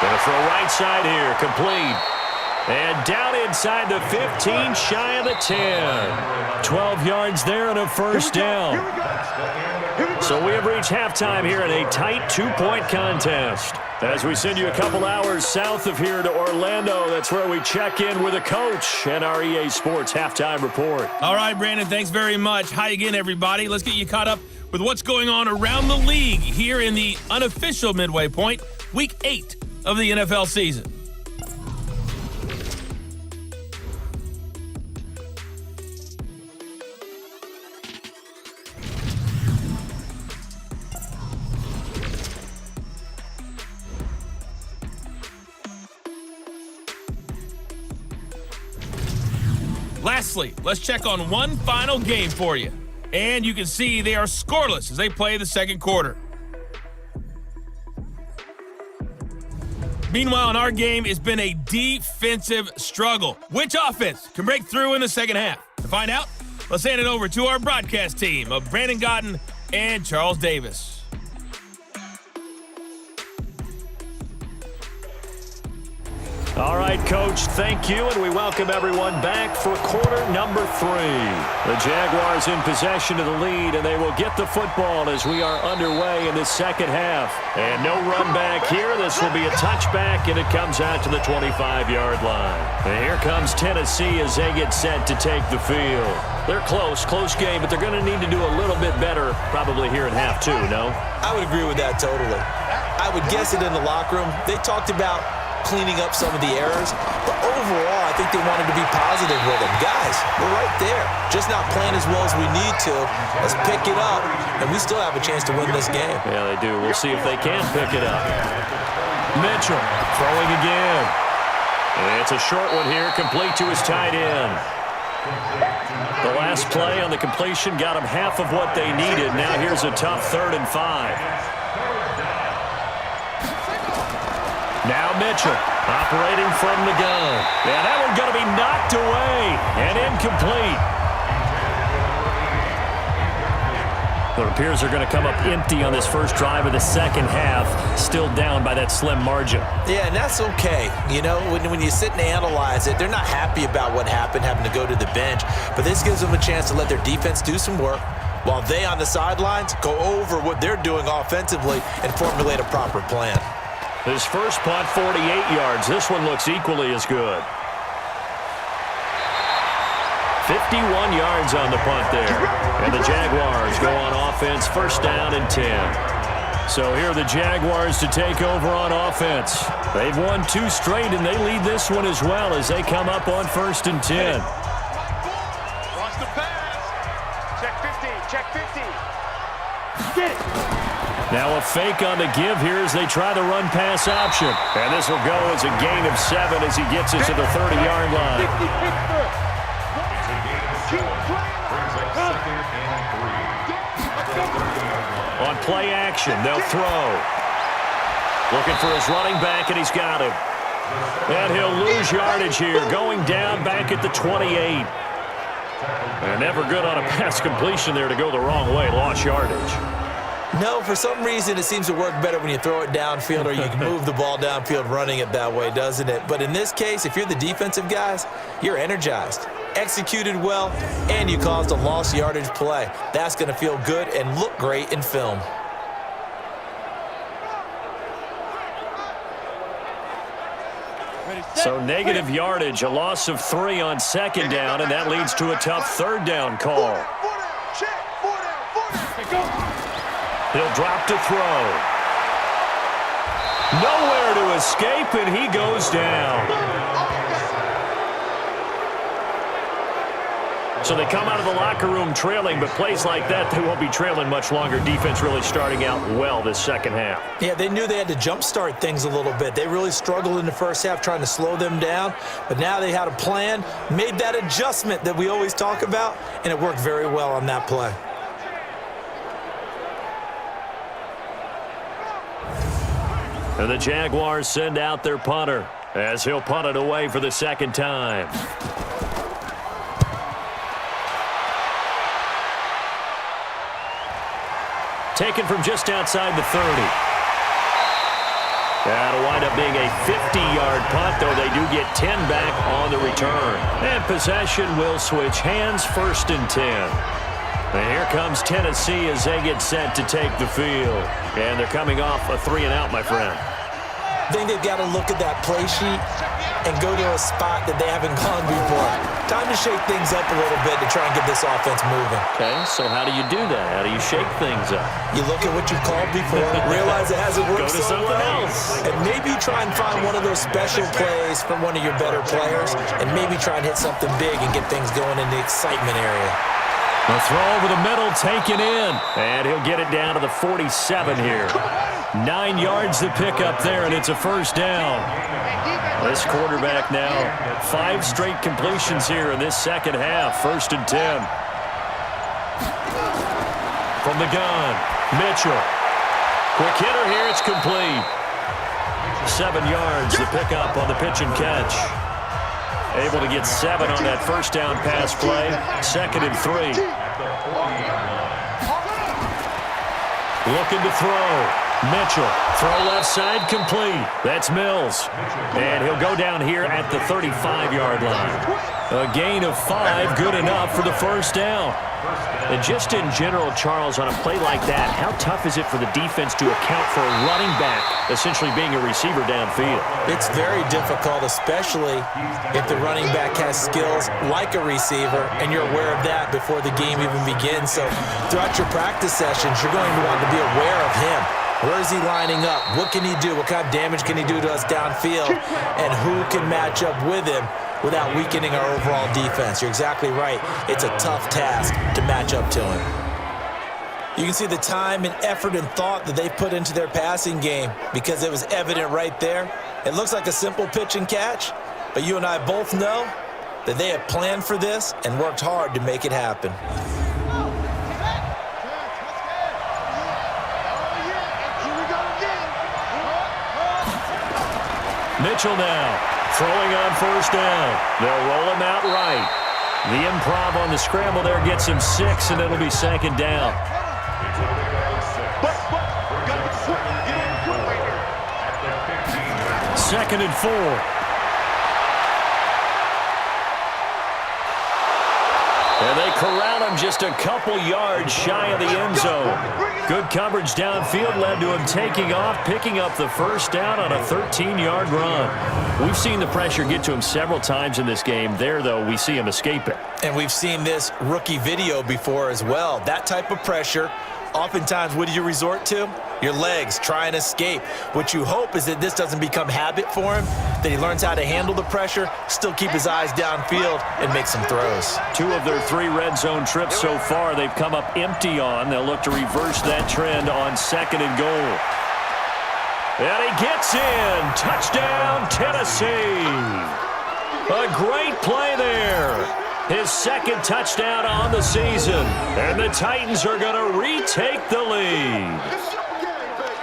Gonna throw right side here, complete. And down inside the 15, shy of the 10. 12 yards there and a first down. So we have reached halftime here in a tight 2-point contest. As we send you a couple hours south of here to Orlando, that's where we check in with a coach and our EA Sports Halftime Report. All right, Brandon, thanks very much. Hi again, everybody. Let's get you caught up with what's going on around the league here in the unofficial midway point, Week 8 of the NFL season. Lastly, let's check on one final game for you. And you can see they are scoreless as they play the second quarter. Meanwhile, in our game, it's been a defensive struggle. Which offense can break through in the second half? To find out, let's hand it over to our broadcast team of Brandon Gotten and Charles Davis. All right, Coach, thank you, and we welcome everyone back for quarter number 3. The Jaguars in possession of the lead, and they will get the football as we are underway in the second half. And no run back here. This will be a touchback, and it comes out to the 25-yard line. And here comes Tennessee as they get set to take the field. They're close game, but they're going to need to do a little bit better probably here in half 2, no? I would agree with that totally. I would guess it in the locker room. They talked about cleaning up some of the errors, but overall, I think they wanted to be positive with them. Guys, we're right there. Just not playing as well as we need to. Let's pick it up, and we still have a chance to win this game. Yeah, they do. We'll see if they can pick it up. Mitchell throwing again. And it's a short one here, complete to his tight end. The last play on the completion got them half of what they needed. Now here's a tough 3rd and 5. Now Mitchell operating from the gun. And that one's going to be knocked away and incomplete. It appears they're going to come up empty on this first drive of the second half, still down by that slim margin. Yeah, and that's okay. You know, when you sit and analyze it, they're not happy about what happened, having to go to the bench. But this gives them a chance to let their defense do some work while they on the sidelines go over what they're doing offensively and formulate a proper plan. His first punt, 48 yards. This one looks equally as good. 51 yards on the punt there. And the Jaguars go on offense, first down and 10. So here are the Jaguars to take over on offense. They've won 2 straight, and they lead this one as well as they come up on first and 10. Wants to pass. Check 50. Check 50. Get it. Now a fake on the give here as they try the run-pass option. And this will go as a gain of 7 as he gets it to the 30-yard line. On play action, they'll throw. Looking for his running back, and he's got him. And he'll lose yardage here, going down back at the 28. And never good on a pass completion there to go the wrong way, lost yardage. No, for some reason, it seems to work better when you throw it downfield or you can move the ball downfield running it that way, doesn't it? But in this case, if you're the defensive guys, you're energized, executed well, and you caused a lost yardage play. That's going to feel good and look great in film. So negative yardage, a loss of 3 on second down, and that leads to a tough third down call. He'll drop to throw. Nowhere to escape, and he goes down. So they come out of the locker room trailing, but plays like that, they won't be trailing much longer. Defense really starting out well this second half. Yeah, they knew they had to jumpstart things a little bit. They really struggled in the first half trying to slow them down, but now they had a plan, made that adjustment that we always talk about, and it worked very well on that play. And the Jaguars send out their punter as he'll punt it away for the second time. Taken from just outside the 30. That'll wind up being a 50-yard punt, though they do get 10 back on the return. And possession will switch hands, first and 10. And here comes Tennessee as they get set to take the field. And they're coming off a 3-and-out, my friend. I think they've got to look at that play sheet and go to a spot that they haven't gone before. Time to shake things up a little bit to try and get this offense moving. Okay, so how do you do that? How do you shake things up? You look at what you've called before, realize it hasn't worked Go to so something well, else. and maybe try and find one of those special plays from one of your better players, and maybe try and hit something big and get things going in the excitement area. A throw over the middle, taken in. And he'll get it down to the 47 here. 9 yards to pick up there, and it's a first down. This quarterback now, 5 straight completions here in this second half. First and 10. From the gun, Mitchell. Quick hitter here, it's complete. 7 yards to pick up on the pitch and catch. Able to get 7 on that first down pass play. Second and 3. Looking to throw. Mitchell, throw left side, complete. That's Mills. And he'll go down here at the 35-yard line. A gain of 5, good enough for the first down. And just in general, Charles, on a play like that, how tough is it for the defense to account for a running back essentially being a receiver downfield? It's very difficult, especially if the running back has skills like a receiver, and you're aware of that before the game even begins. So throughout your practice sessions, you're going to want to be aware of him. Where is he lining up? What can he do? What kind of damage can he do to us downfield? And who can match up with him without weakening our overall defense? You're exactly right. It's a tough task to match up to him. You can see the time and effort and thought that they put into their passing game because it was evident right there. It looks like a simple pitch and catch, but you and I both know that they have planned for this and worked hard to make it happen. Mitchell now throwing on first down. They'll roll him out right. The improv on the scramble there gets him 6, and it'll be second down. Second and 4. And they corral him just a couple yards shy of the end zone. Good coverage downfield led to him taking off, picking up the first down on a 13-yard run. We've seen the pressure get to him several times in this game. There, though, we see him escape it. And we've seen this rookie video before as well. That type of pressure, oftentimes, what do you resort to? Your legs, try and escape. What you hope is that this doesn't become habit for him, that he learns how to handle the pressure, still keep his eyes downfield, and make some throws. 2 of their 3 red zone trips so far they've come up empty on. They'll look to reverse that trend on second and goal. And he gets in. Touchdown, Tennessee. A great play there. His second touchdown on the season. And the Titans are going to retake the lead.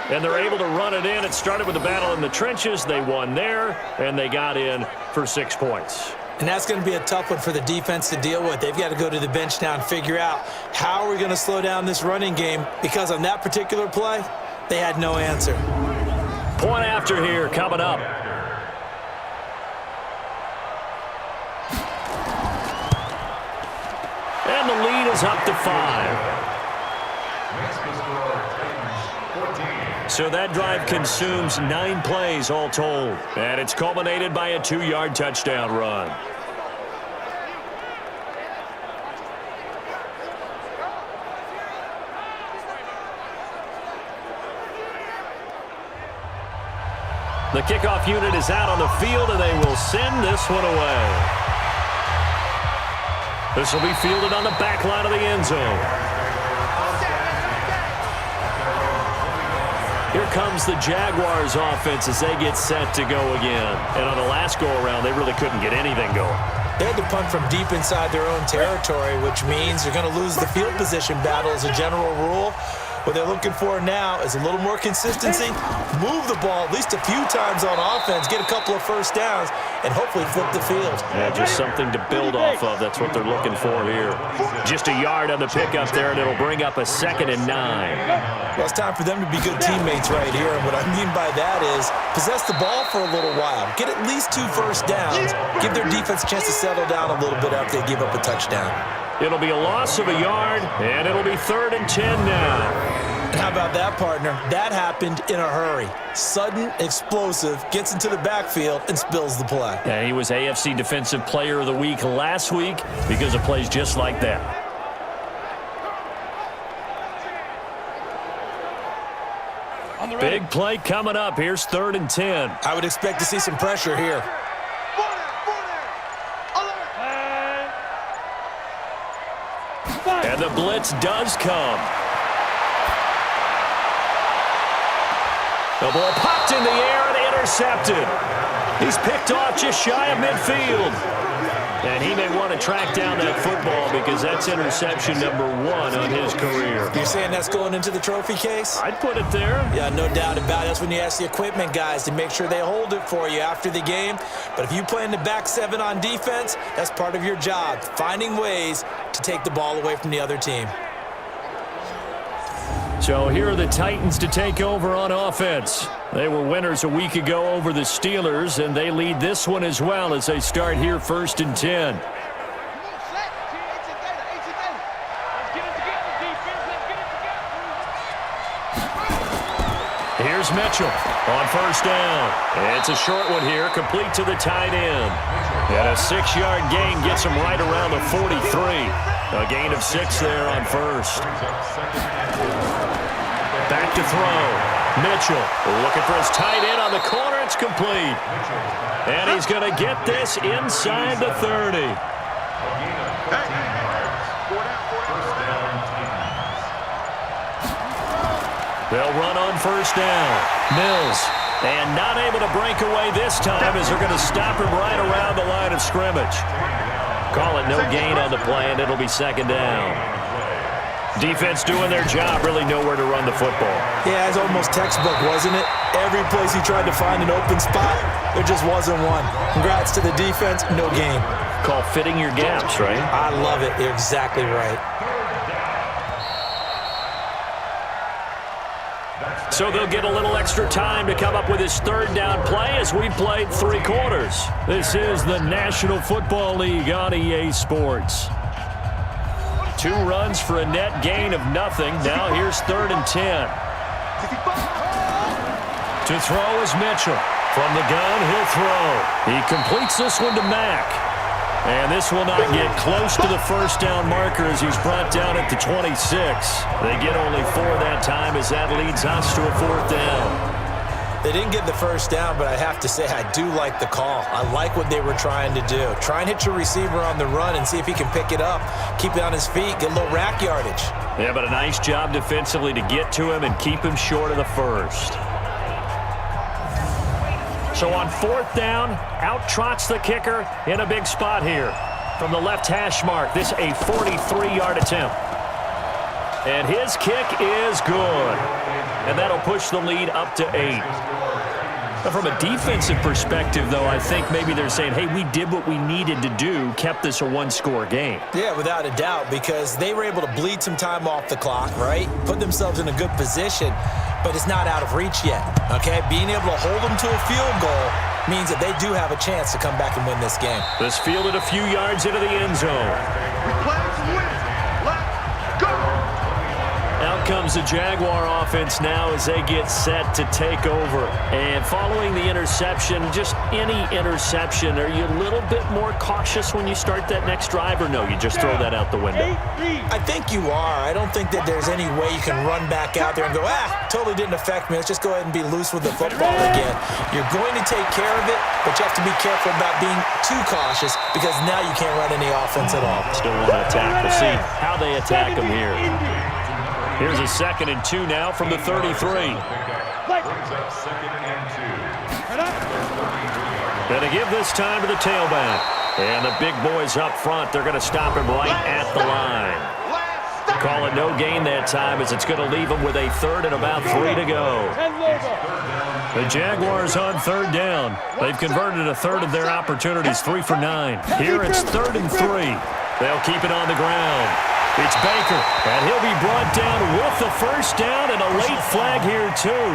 And they're able to run it in. It started with a battle in the trenches. They won there, and they got in for 6 points. And that's going to be a tough one for the defense to deal with. They've got to go to the bench now and figure out how are we going to slow down this running game, because on that particular play, they had no answer. Point after here coming up. And the lead is up to 5. So that drive consumes 9 plays all told. And it's culminated by a 2-yard touchdown run. The kickoff unit is out on the field, and they will send this one away. This will be fielded on the back line of the end zone. Here comes the Jaguars offense as they get set to go again. And on the last go-around, they really couldn't get anything going. They had to punt from deep inside their own territory, which means they're going to lose the field position battle as a general rule. What they're looking for now is a little more consistency, move the ball at least a few times on offense, get a couple of first downs, and hopefully flip the field. Yeah, just something to build off of. That's what they're looking for here. Just a yard on the pickup there, and it'll bring up a 2nd and 9. Well, it's time for them to be good teammates right here, and what I mean by that is possess the ball for a little while, get at least 2 first downs, give their defense a chance to settle down a little bit after they give up a touchdown. It'll be a loss of a yard, and it'll be 3rd and 10 now. And how about that, partner? That happened in a hurry. Sudden, explosive, gets into the backfield, and spills the play. Yeah, he was AFC Defensive Player of the Week last week because of plays just like that. Big play coming up. Here's 3rd and 10. I would expect to see some pressure here. And the blitz does come. The ball popped in the air and intercepted. He's picked off just shy of midfield. And he may want to track down that football because that's interception number 1 on his career. You're saying that's going into the trophy case? I'd put it there. Yeah, no doubt about it. That's when you ask the equipment guys to make sure they hold it for you after the game. But if you play in the back 7 on defense, that's part of your job, finding ways to take the ball away from the other team. So here are the Titans to take over on offense. They were winners a week ago over the Steelers, and they lead this one as well as they start here 1st and 10. Here's Mitchell on first down. It's a short one here, complete to the tight end. And a 6-yard gain gets him right around the 43. A gain of 6 there on first. Back to throw. Mitchell looking for his tight end on the corner. It's complete. And he's going to get this inside the 30. They'll run on first down. Mills. And not able to break away this time as they're going to stop him right around the line of scrimmage. Call it no gain on the play, and it'll be 2nd down. Defense doing their job, really nowhere to run the football. Yeah, it's almost textbook, wasn't it? Every place he tried to find an open spot, there just wasn't one. Congrats to the defense, no gain. Called fitting your gaps, right? I love it. You're exactly right. So they'll get a little extra time to come up with his third down play as we played 3 quarters. This is the National Football League on EA Sports. 2 runs for a net gain of nothing. Now here's 3rd and 10. To throw is Mitchell. From the gun, he'll throw. He completes this one to Mack. And this will not get close to the first down marker as he's brought down at the 26. They get only 4 that time as that leads us to a 4th down. They didn't get the first down, but I have to say I do like the call. I like what they were trying to do. Try and hit your receiver on the run and see if he can pick it up, keep it on his feet, get a little rack yardage. Yeah, but a nice job defensively to get to him and keep him short of the first. So on 4th down, out trots the kicker in a big spot here. From the left hash mark, this a 43-yard attempt. And his kick is good. And that'll push the lead up to 8. Now from a defensive perspective, though, I think maybe they're saying, hey, we did what we needed to do, kept this a 1-score game. Yeah, without a doubt, because they were able to bleed some time off the clock, right? Put themselves in a good position, but it's not out of reach yet, okay? Being able to hold them to a field goal means that they do have a chance to come back and win this game. This fielded a few yards into the end zone. Out comes the Jaguar offense now as they get set to take over. And following the interception, just any interception, are you a little bit more cautious when you start that next drive, or no, you just throw that out the window? I think you are. I don't think that there's any way you can run back out there and go, totally didn't affect me. Let's just go ahead and be loose with the football again. You're going to take care of it, but you have to be careful about being too cautious because now you can't run any offense at all. Still want to attack. We'll see how they attack them here. Here's a 2nd and 2 now from the 33. Going to give this time to the tailback. And the big boys up front, they're going to stop him right at the line. Call it no gain that time as it's going to leave him with a 3rd and about 3 to go. The Jaguars on 3rd down. They've converted a 1/3 of their opportunities, 3 for 9. Here it's 3rd and 3. They'll keep it on the ground. It's Baker, and he'll be brought down with the first down and a late flag here, too.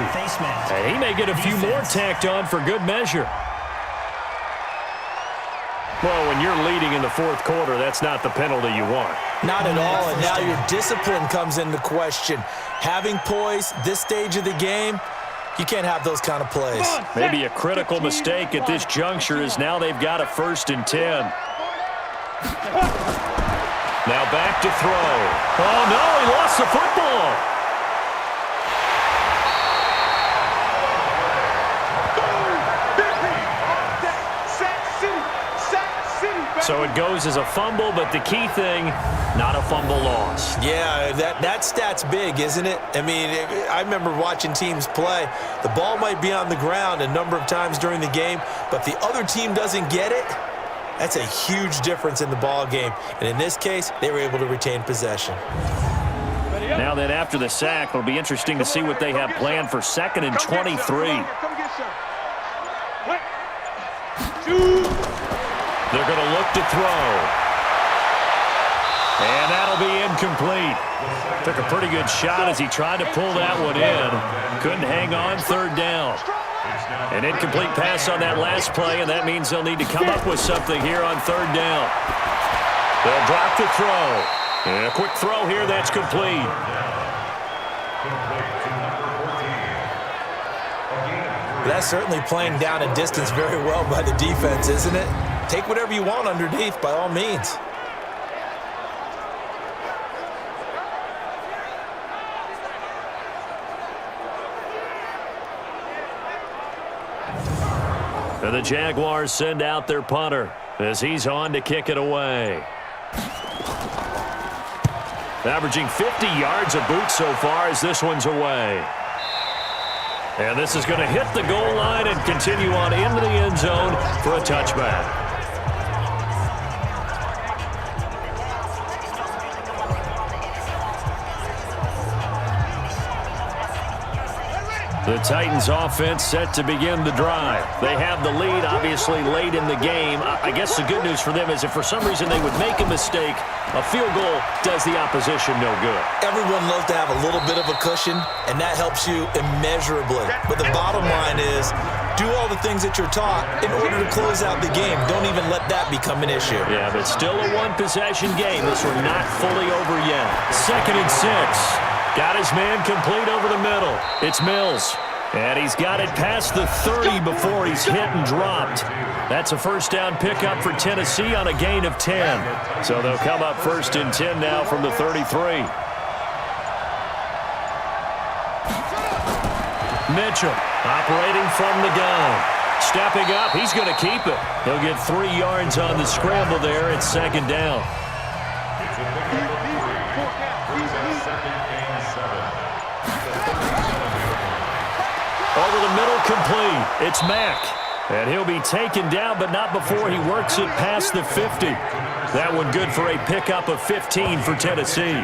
And he may get a few more tacked on for good measure. Well, when you're leading in the 4th quarter, that's not the penalty you want. Not at all, and now your discipline comes into question. Having poise this stage of the game, you can't have those kind of plays. Maybe a critical mistake at this juncture is now they've got a 1st and 10. Now back to throw. Oh, no, he lost the football. So it goes as a fumble, but the key thing, not a fumble loss. Yeah, that stat's big, isn't it? I mean, I remember watching teams play. The ball might be on the ground a number of times during the game, but if the other team doesn't get it, that's a huge difference in the ball game. And in this case, they were able to retain possession. Now that after the sack, it'll be interesting to see what they have planned for 2nd and 23. They're going to look to throw. And that'll be incomplete. Took a pretty good shot as he tried to pull that one in. Couldn't hang on 3rd down. An incomplete pass on that last play, and that means they'll need to come up with something here on 3rd down. They'll drop the throw. And a quick throw here that's complete. That's certainly playing down a distance very well by the defense, isn't it? Take whatever you want underneath, by all means. And the Jaguars send out their punter as he's on to kick it away. Averaging 50 yards a boot so far as this one's away. And this is going to hit the goal line and continue on into the end zone for a touchback. The Titans offense set to begin the drive. They have the lead, obviously, late in the game. I guess the good news for them is if for some reason they would make a mistake, a field goal does the opposition no good. Everyone loves to have a little bit of a cushion, and that helps you immeasurably. But the bottom line is, do all the things that you're taught in order to close out the game. Don't even let that become an issue. Yeah, but still a one-possession game. This one not fully over yet. 2nd and 6. Got his man complete over the middle. It's Mills. And he's got it past the 30 before he's hit and dropped. That's a first down pickup for Tennessee on a gain of 10. So they'll come up 1st and 10 now from the 33. Mitchell operating from the gun. Stepping up, he's going to keep it. He'll get 3 yards on the scramble there. It's 2nd down. Over the middle, complete. It's Mack. And he'll be taken down, but not before he works it past the 50. That one good for a pickup of 15 for Tennessee.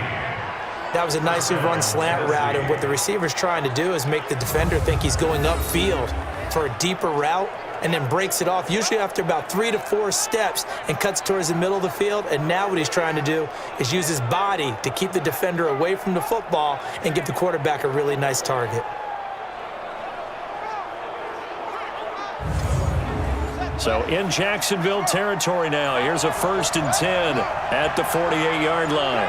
That was a nicely run slant route, and what the receiver's trying to do is make the defender think he's going upfield for a deeper route and then breaks it off, usually after about 3 to 4 steps, and cuts towards the middle of the field. And now what he's trying to do is use his body to keep the defender away from the football and give the quarterback a really nice target. So in Jacksonville territory now. Here's a 1st and 10 at the 48-yard line.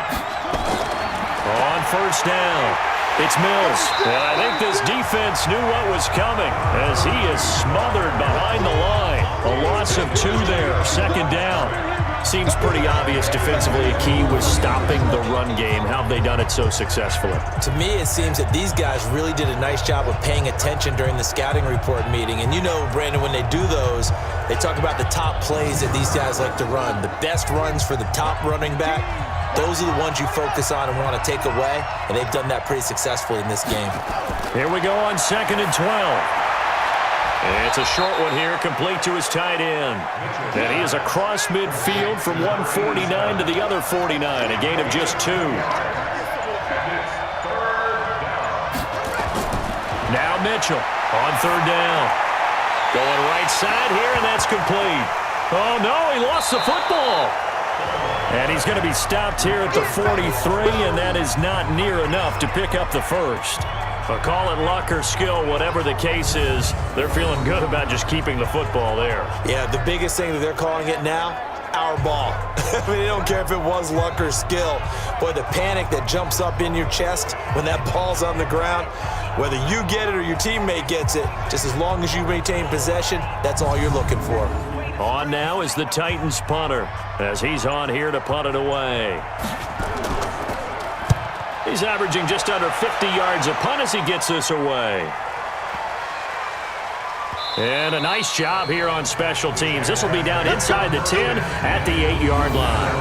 On 1st down, it's Mills. And I think this defense knew what was coming as he is smothered behind the line. A loss of 2 there, 2nd down. Seems pretty obvious defensively a key was stopping the run game. How have they done it so successfully? To me, it seems that these guys really did a nice job of paying attention during the scouting report meeting. And you know, Brandon, when they do those, they talk about the top plays that these guys like to run. The best runs for the top running back, those are the ones you focus on and want to take away. And they've done that pretty successfully in this game. Here we go on 2nd and 12. It's a short one here, complete to his tight end. And he is across midfield from 149 to the other 49, a gain of just 2. Now Mitchell on 3rd down. Going right side here, and that's complete. Oh, no, he lost the football. And he's going to be stopped here at the 43, and that is not near enough to pick up the first. But call it luck or skill, whatever the case is, they're feeling good about just keeping the football there. Yeah, the biggest thing that they're calling it now, our ball. I mean, they don't care if it was luck or skill. Boy, the panic that jumps up in your chest when that ball's on the ground, whether you get it or your teammate gets it, just as long as you maintain possession, that's all you're looking for. On now is the Titans punter as he's on here to punt it away. He's averaging just under 50 yards a punt as he gets this away. And a nice job here on special teams. This will be down inside the 10 at the 8-yard line.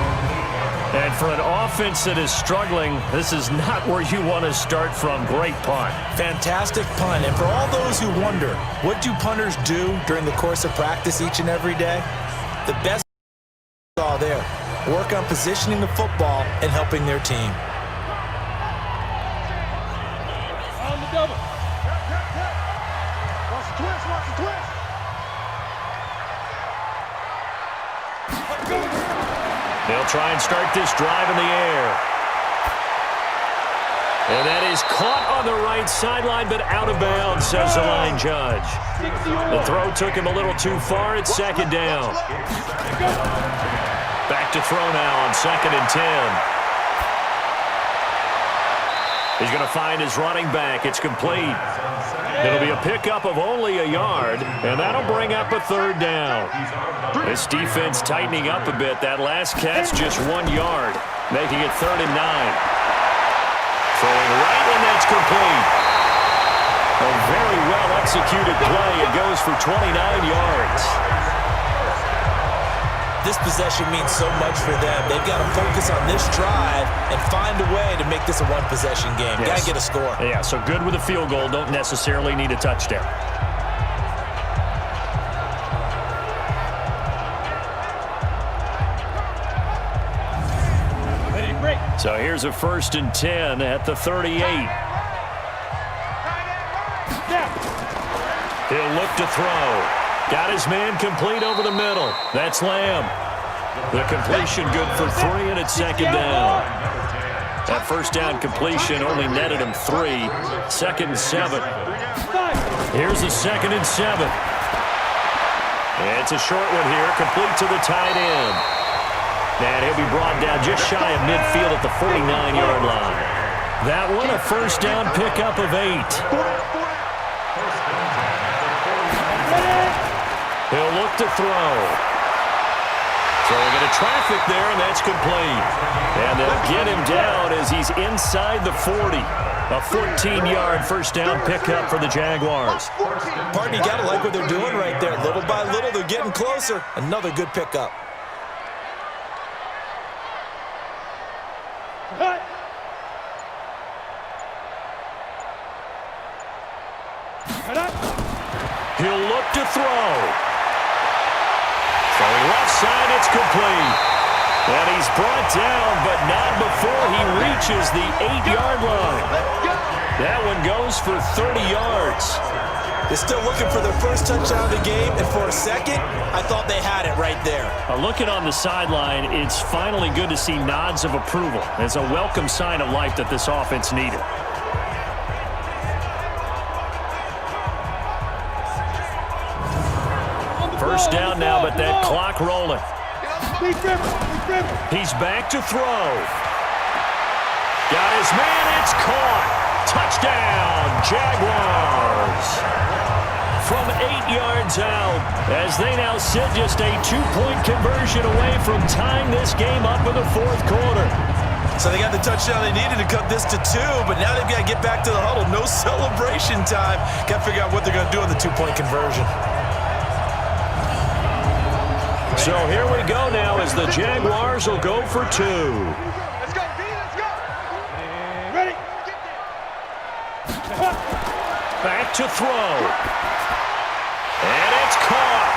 And for an offense that is struggling, this is not where you want to start from. Great punt. Fantastic punt. And for all those who wonder, what do punters do during the course of practice each and every day? The best is all there. Work on positioning the football and helping their team. On the double. Watch the twist, watch the twist. They'll try and start this drive in the air. And that is caught on the right sideline, but out of bounds, says the line judge. The throw took him a little too far. It's 2nd down. Back to throw now on 2nd and 10. He's going to find his running back. It's complete. It'll be a pickup of only a yard, and that'll bring up a 3rd down. This defense tightening up a bit. That last catch just 1 yard, making it 3rd and 9. Throwing right, and that's complete. A very well-executed play. It goes for 29 yards. This possession means so much for them. They've got to focus on this drive and find a way to make this a one-possession game. Yes. Got to get a score. Yeah, so good with a field goal. Don't necessarily need a touchdown. So here's a 1st and 10 at the 38. He'll look to throw. Got his man complete over the middle. That's Lamb. The completion good for 3, and it's second down. That first down completion only netted him 3. 2nd and 7. Here's the 2nd and 7. It's a short one here, complete to the tight end. And he'll be brought down just shy of midfield at the 49-yard line. That one a first down pickup of 8. He'll look to throw. Throwing into traffic there, and that's complete. And they'll get him down as he's inside the 40. A 14-yard first down pickup for the Jaguars. Pardon, you got to like what they're doing right there. Little by little, they're getting closer. Another good pickup. He'll look to throw. Throwing left side, it's complete. And he's brought down, but not before he reaches the 8-yard line. That one goes for 30 yards. They're still looking for their first touchdown of the game, and for a second, I thought they had it right there. Looking on the sideline, it's finally good to see nods of approval. It's a welcome sign of life that this offense needed. First down now, but that clock rolling. He's back to throw. Got his man, it's caught. Touchdown, Jaguars. From 8 yards out, as they now sit just a 2-point conversion away from tying this game up in the 4th quarter. So they got the touchdown they needed to cut this to 2, but now they've got to get back to the huddle. No celebration time. Got to figure out what they're going to do on the 2-point conversion. So here we go now as the Jaguars will go for 2. Let's go, D, let's go. Ready? Back to throw. And it's caught.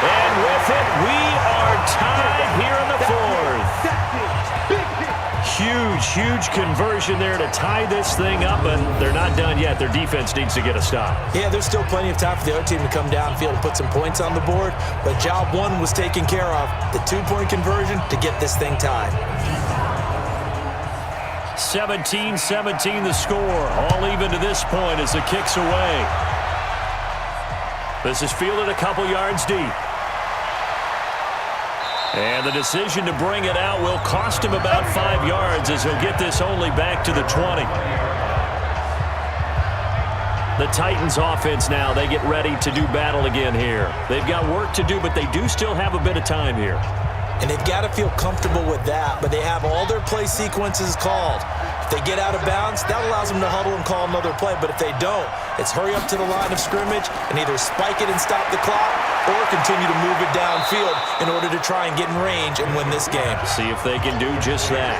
And with it, we are tied here in the 4th. Huge, huge conversion there to tie this thing up, and they're not done yet. Their defense needs to get a stop. Yeah, there's still plenty of time for the other team to come downfield and put some points on the board, but job 1 was taken care of. The 2-point conversion to get this thing tied. 17-17 the score. All even to this point as the kick's away. This is fielded a couple yards deep. And the decision to bring it out will cost him about 5 yards as he'll get this only back to the 20. The Titans offense now, they get ready to do battle again here. They've got work to do, but they do still have a bit of time here. And they've got to feel comfortable with that, but they have all their play sequences called. If they get out of bounds, that allows them to huddle and call another play, but if they don't, it's hurry up to the line of scrimmage and either spike it and stop the clock or continue to move it downfield in order to try and get in range and win this game. See if they can do just that.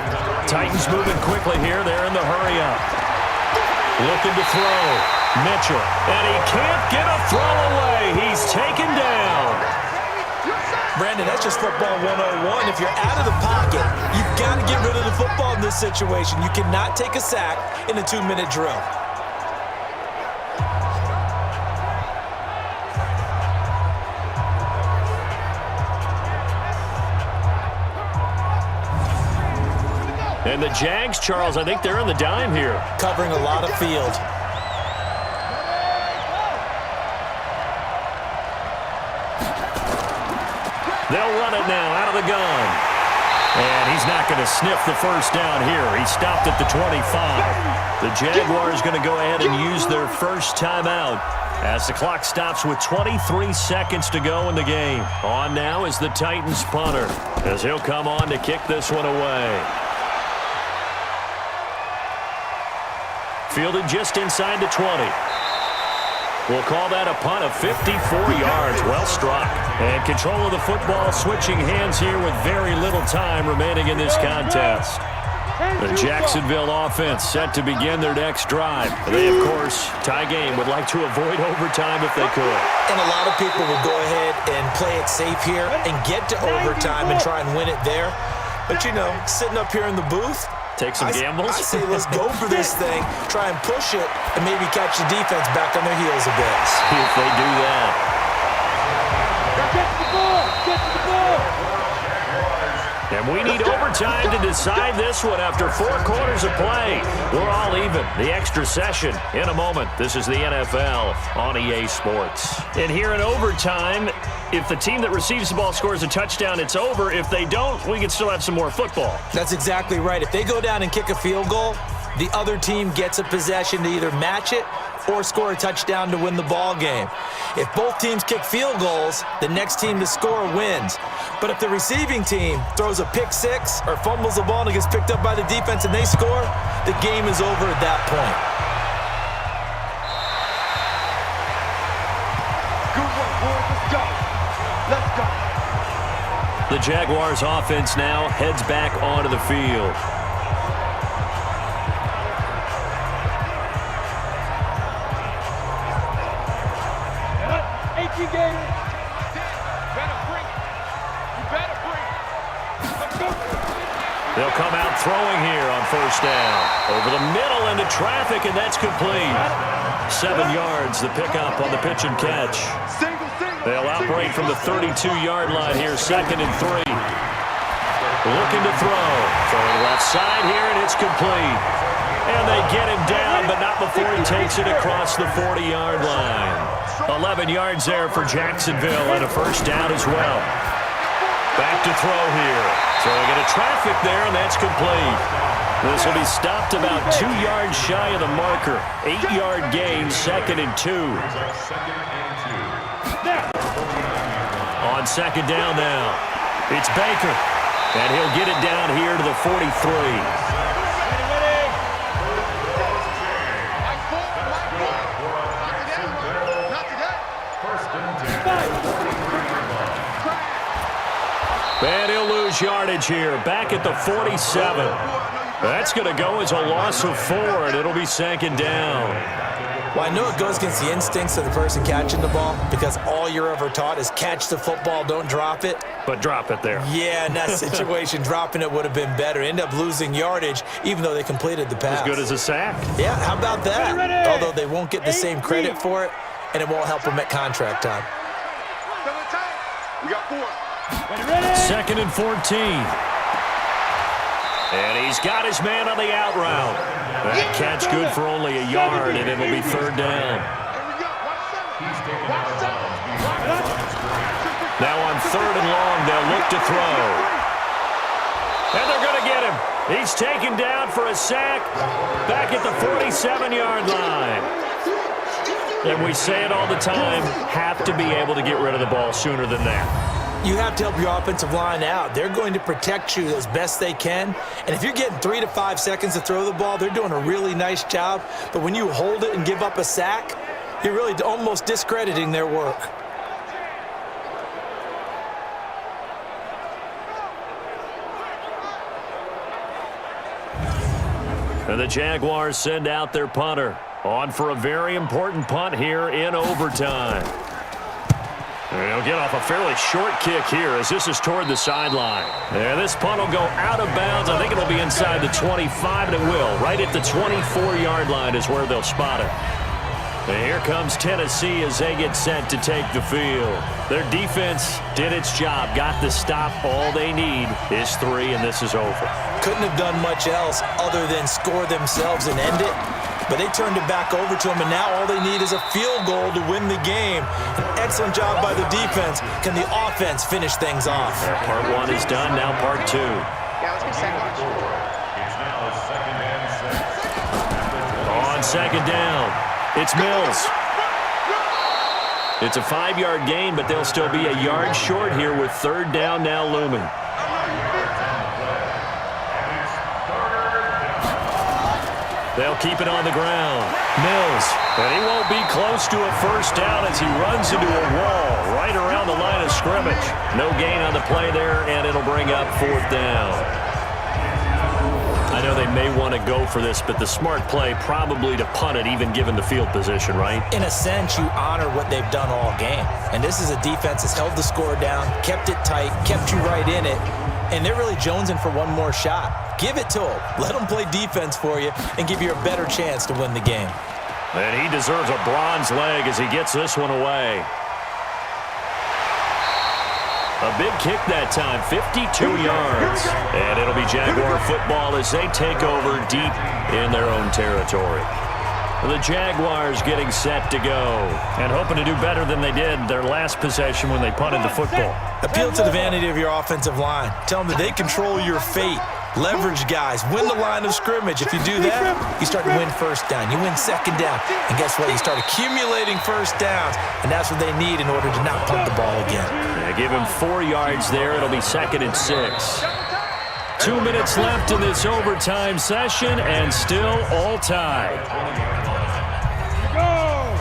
Titans moving quickly here. They're in the hurry up. Looking to throw. Mitchell. And he can't get a throw away. He's taken down. Brandon, that's just football 101. If you're out of the pocket, you've got to get rid of the football in this situation. You cannot take a sack in a 2-minute drill. And the Jags, Charles, I think they're in the dime here. Covering a lot of field. They'll run it now out of the gun. And he's not going to sniff the first down here. He stopped at the 25. The Jaguars going to go ahead and use their first timeout as the clock stops with 23 seconds to go in the game. On now is the Titans punter as he'll come on to kick this one away. Fielded just inside the 20. We'll call that a punt of 54 yards. Well struck. And control of the football switching hands here with very little time remaining in this contest. The Jacksonville offense set to begin their next drive. They, of course, tie game, would like to avoid overtime if they could. And a lot of people will go ahead and play it safe here and get to overtime and try and win it there. But, you know, sitting up here in the booth, take some gambles. I say let's go for this thing, try and push it, and maybe catch the defense back on their heels a bit. See if they do that. Get to the ball! Get to the ball! And we need overtime to decide this one after 4 quarters of play. We're all even. The extra session in a moment. This is the NFL on EA Sports. And here in overtime, if the team that receives the ball scores a touchdown, it's over. If they don't, we can still have some more football. That's exactly right. If they go down and kick a field goal, the other team gets a possession to either match it or score a touchdown to win the ball game. If both teams kick field goals, the next team to score wins. But if the receiving team throws a pick six or fumbles the ball and it gets picked up by the defense and they score, the game is over at that point. Good work, boys. Let's go. Let's go. The Jaguars offense now heads back onto the field. You better bring it. You better bring it. Let's go. They'll come out throwing here on first down. Over the middle into traffic, and that's complete. 7 yards, the pickup on the pitch and catch. Single. They'll outbreak from the 32-yard line here, 2nd and 3. Looking to throw. Throwing left side here, and it's complete. And they get him down, but not before he takes it across the 40-yard line. 11 yards there for Jacksonville and a first down as well. Back to throw here. Throwing into traffic there, and that's complete. This will be stopped about 2 yards shy of the marker. 8-yard gain, 2nd and 2. On second down now, it's Baker. And he'll get it down here to the 43. And he'll lose yardage here, back at the 47. That's going to go as a loss of 4, and it'll be 2nd down. Well, I know it goes against the instincts of the person catching the ball because all you're ever taught is catch the football, don't drop it. But drop it there. Yeah, in that situation, dropping it would have been better. End up losing yardage, even though they completed the pass. As good as a sack. Yeah, how about that? Although they won't get the same credit for it, and it won't help them at contract time. We got 4. 2nd and 14. And he's got his man on the out route. That catch good for only a yard, and it'll be 3rd down. Now on 3rd and long, they'll look to throw. And they're going to get him. He's taken down for a sack back at the 47-yard line. And we say it all the time, have to be able to get rid of the ball sooner than that. You have to help your offensive line out. They're going to protect you as best they can. And if you're getting 3 to 5 seconds to throw the ball, they're doing a really nice job. But when you hold it and give up a sack, you're really almost discrediting their work. And the Jaguars send out their punter on for a very important punt here in overtime. And he'll get off a fairly short kick here as this is toward the sideline. And this punt will go out of bounds. I think it'll be inside the 25, and it will. Right at the 24-yard line is where they'll spot it. And here comes Tennessee as they get set to take the field. Their defense did its job, got the stop. All they need is 3, and this is over. Couldn't have done much else other than score themselves and end it. But they turned it back over to them, and now all they need is a field goal to win the game. An excellent job by the defense. Can the offense finish things off? Part 1 is done, now part 2. Yeah, let's get second. It's now 2nd and 6. On second down, it's Mills. It's a 5-yard gain, but they'll still be a yard short here with 3rd down now looming. They'll keep it on the ground. Mills, and he won't be close to a first down as he runs into a wall right around the line of scrimmage. No gain on the play there, and it'll bring up 4th down. I know they may want to go for this, but the smart play probably to punt it, even given the field position, right? In a sense, you honor what they've done all game. And this is a defense that's held the score down, kept it tight, kept you right in it, and they're really jonesing for one more shot. Give it to them. Let them play defense for you and give you a better chance to win the game. And he deserves a bronze leg as he gets this one away. A big kick that time, 52 yards. And it'll be Jaguar football as they take over deep in their own territory. The Jaguars getting set to go and hoping to do better than they did their last possession when they punted the football. Appeal to the vanity of your offensive line. Tell them that they control your fate. Leverage guys. Win the line of scrimmage. If you do that, you start to win first down. You win second down. And guess what? You start accumulating first downs. And that's what they need in order to not punt the ball again. Yeah, give him 4 yards there. It'll be 2nd and 6. 2 minutes left in this overtime session and still all tied. Go!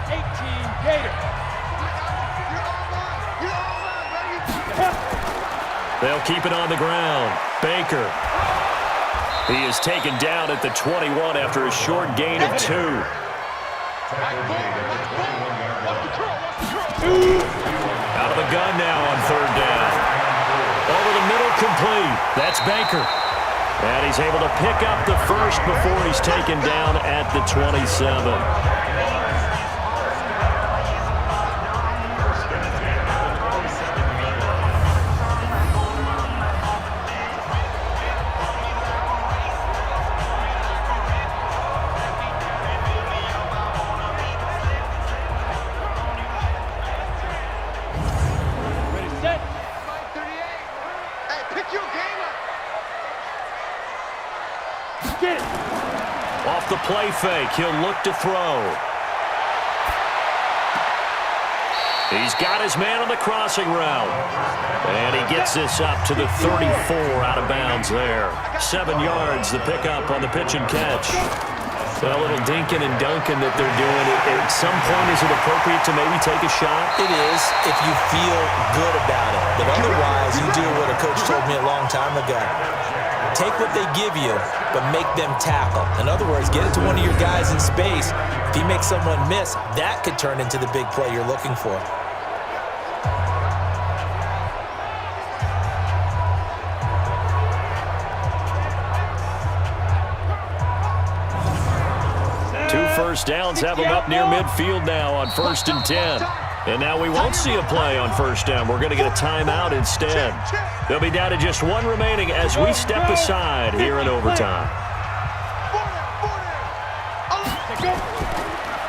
18 Gators. They'll keep it on the ground. Baker. He is taken down at the 21 after a short gain of 2. Out of the gun now on 3rd down. Over the middle, complete. That's Baker. And he's able to pick up the first before he's taken down at the 27. Off the play fake, he'll look to throw. He's got his man on the crossing route. And he gets this up to the 34 out of bounds there. 7 yards, the pickup on the pitch and catch. A little dinking and dunking that they're doing. At some point, is it appropriate to maybe take a shot? It is if you feel good about it. But otherwise, you do what a coach told me a long time ago. Take what they give you, but make them tackle. In other words, get it to one of your guys in space. If he makes someone miss, that could turn into the big play you're looking for. Two first downs have them up near midfield now on 1st and 10. And now we won't see a play on 1st down. We're going to get a timeout instead. They'll be down to just 1 remaining as we step aside here in overtime.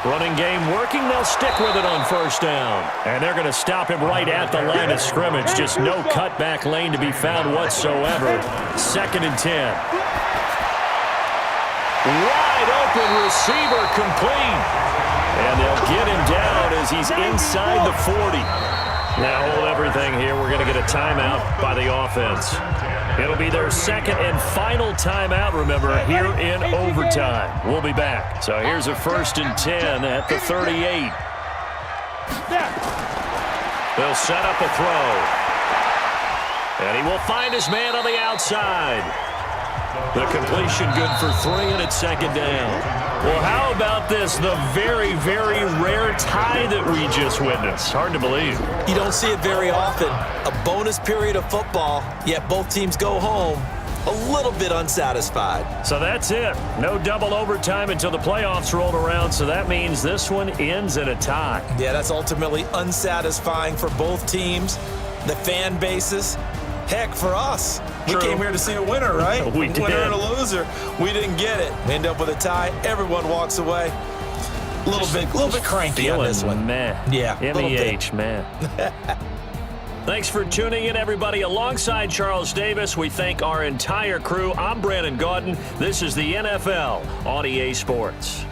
Running game working. They'll stick with it on 1st down. And they're going to stop him right at the line of scrimmage. Just no cutback lane to be found whatsoever. 2nd and 10. Wide open receiver complete. And they'll get him down as he's inside the 40. Now hold everything here. We're going to get a timeout by the offense. It'll be their 2nd and final timeout, remember, here in overtime. We'll be back. So here's a 1st and 10 at the 38. They'll set up a throw. And he will find his man on the outside. The completion good for 3, and it's 2nd down. Well, how about this? The very, very rare tie that we just witnessed. Hard to believe. You don't see it very often. A bonus period of football, yet both teams go home a little bit unsatisfied. So that's it. No double overtime until the playoffs rolled around, so that means this one ends in a tie. Yeah, that's ultimately unsatisfying for both teams, the fan bases. Heck, for us. True. We came here to see a winner, right? We did. Winner and a loser. We didn't get it. We end up with a tie. Everyone walks away. A little bit cranky on this one. Meh. Yeah, MEH, man. Thanks for tuning in, everybody. Alongside Charles Davis, we thank our entire crew. I'm Brandon Gaudin. This is the NFL on EA Sports.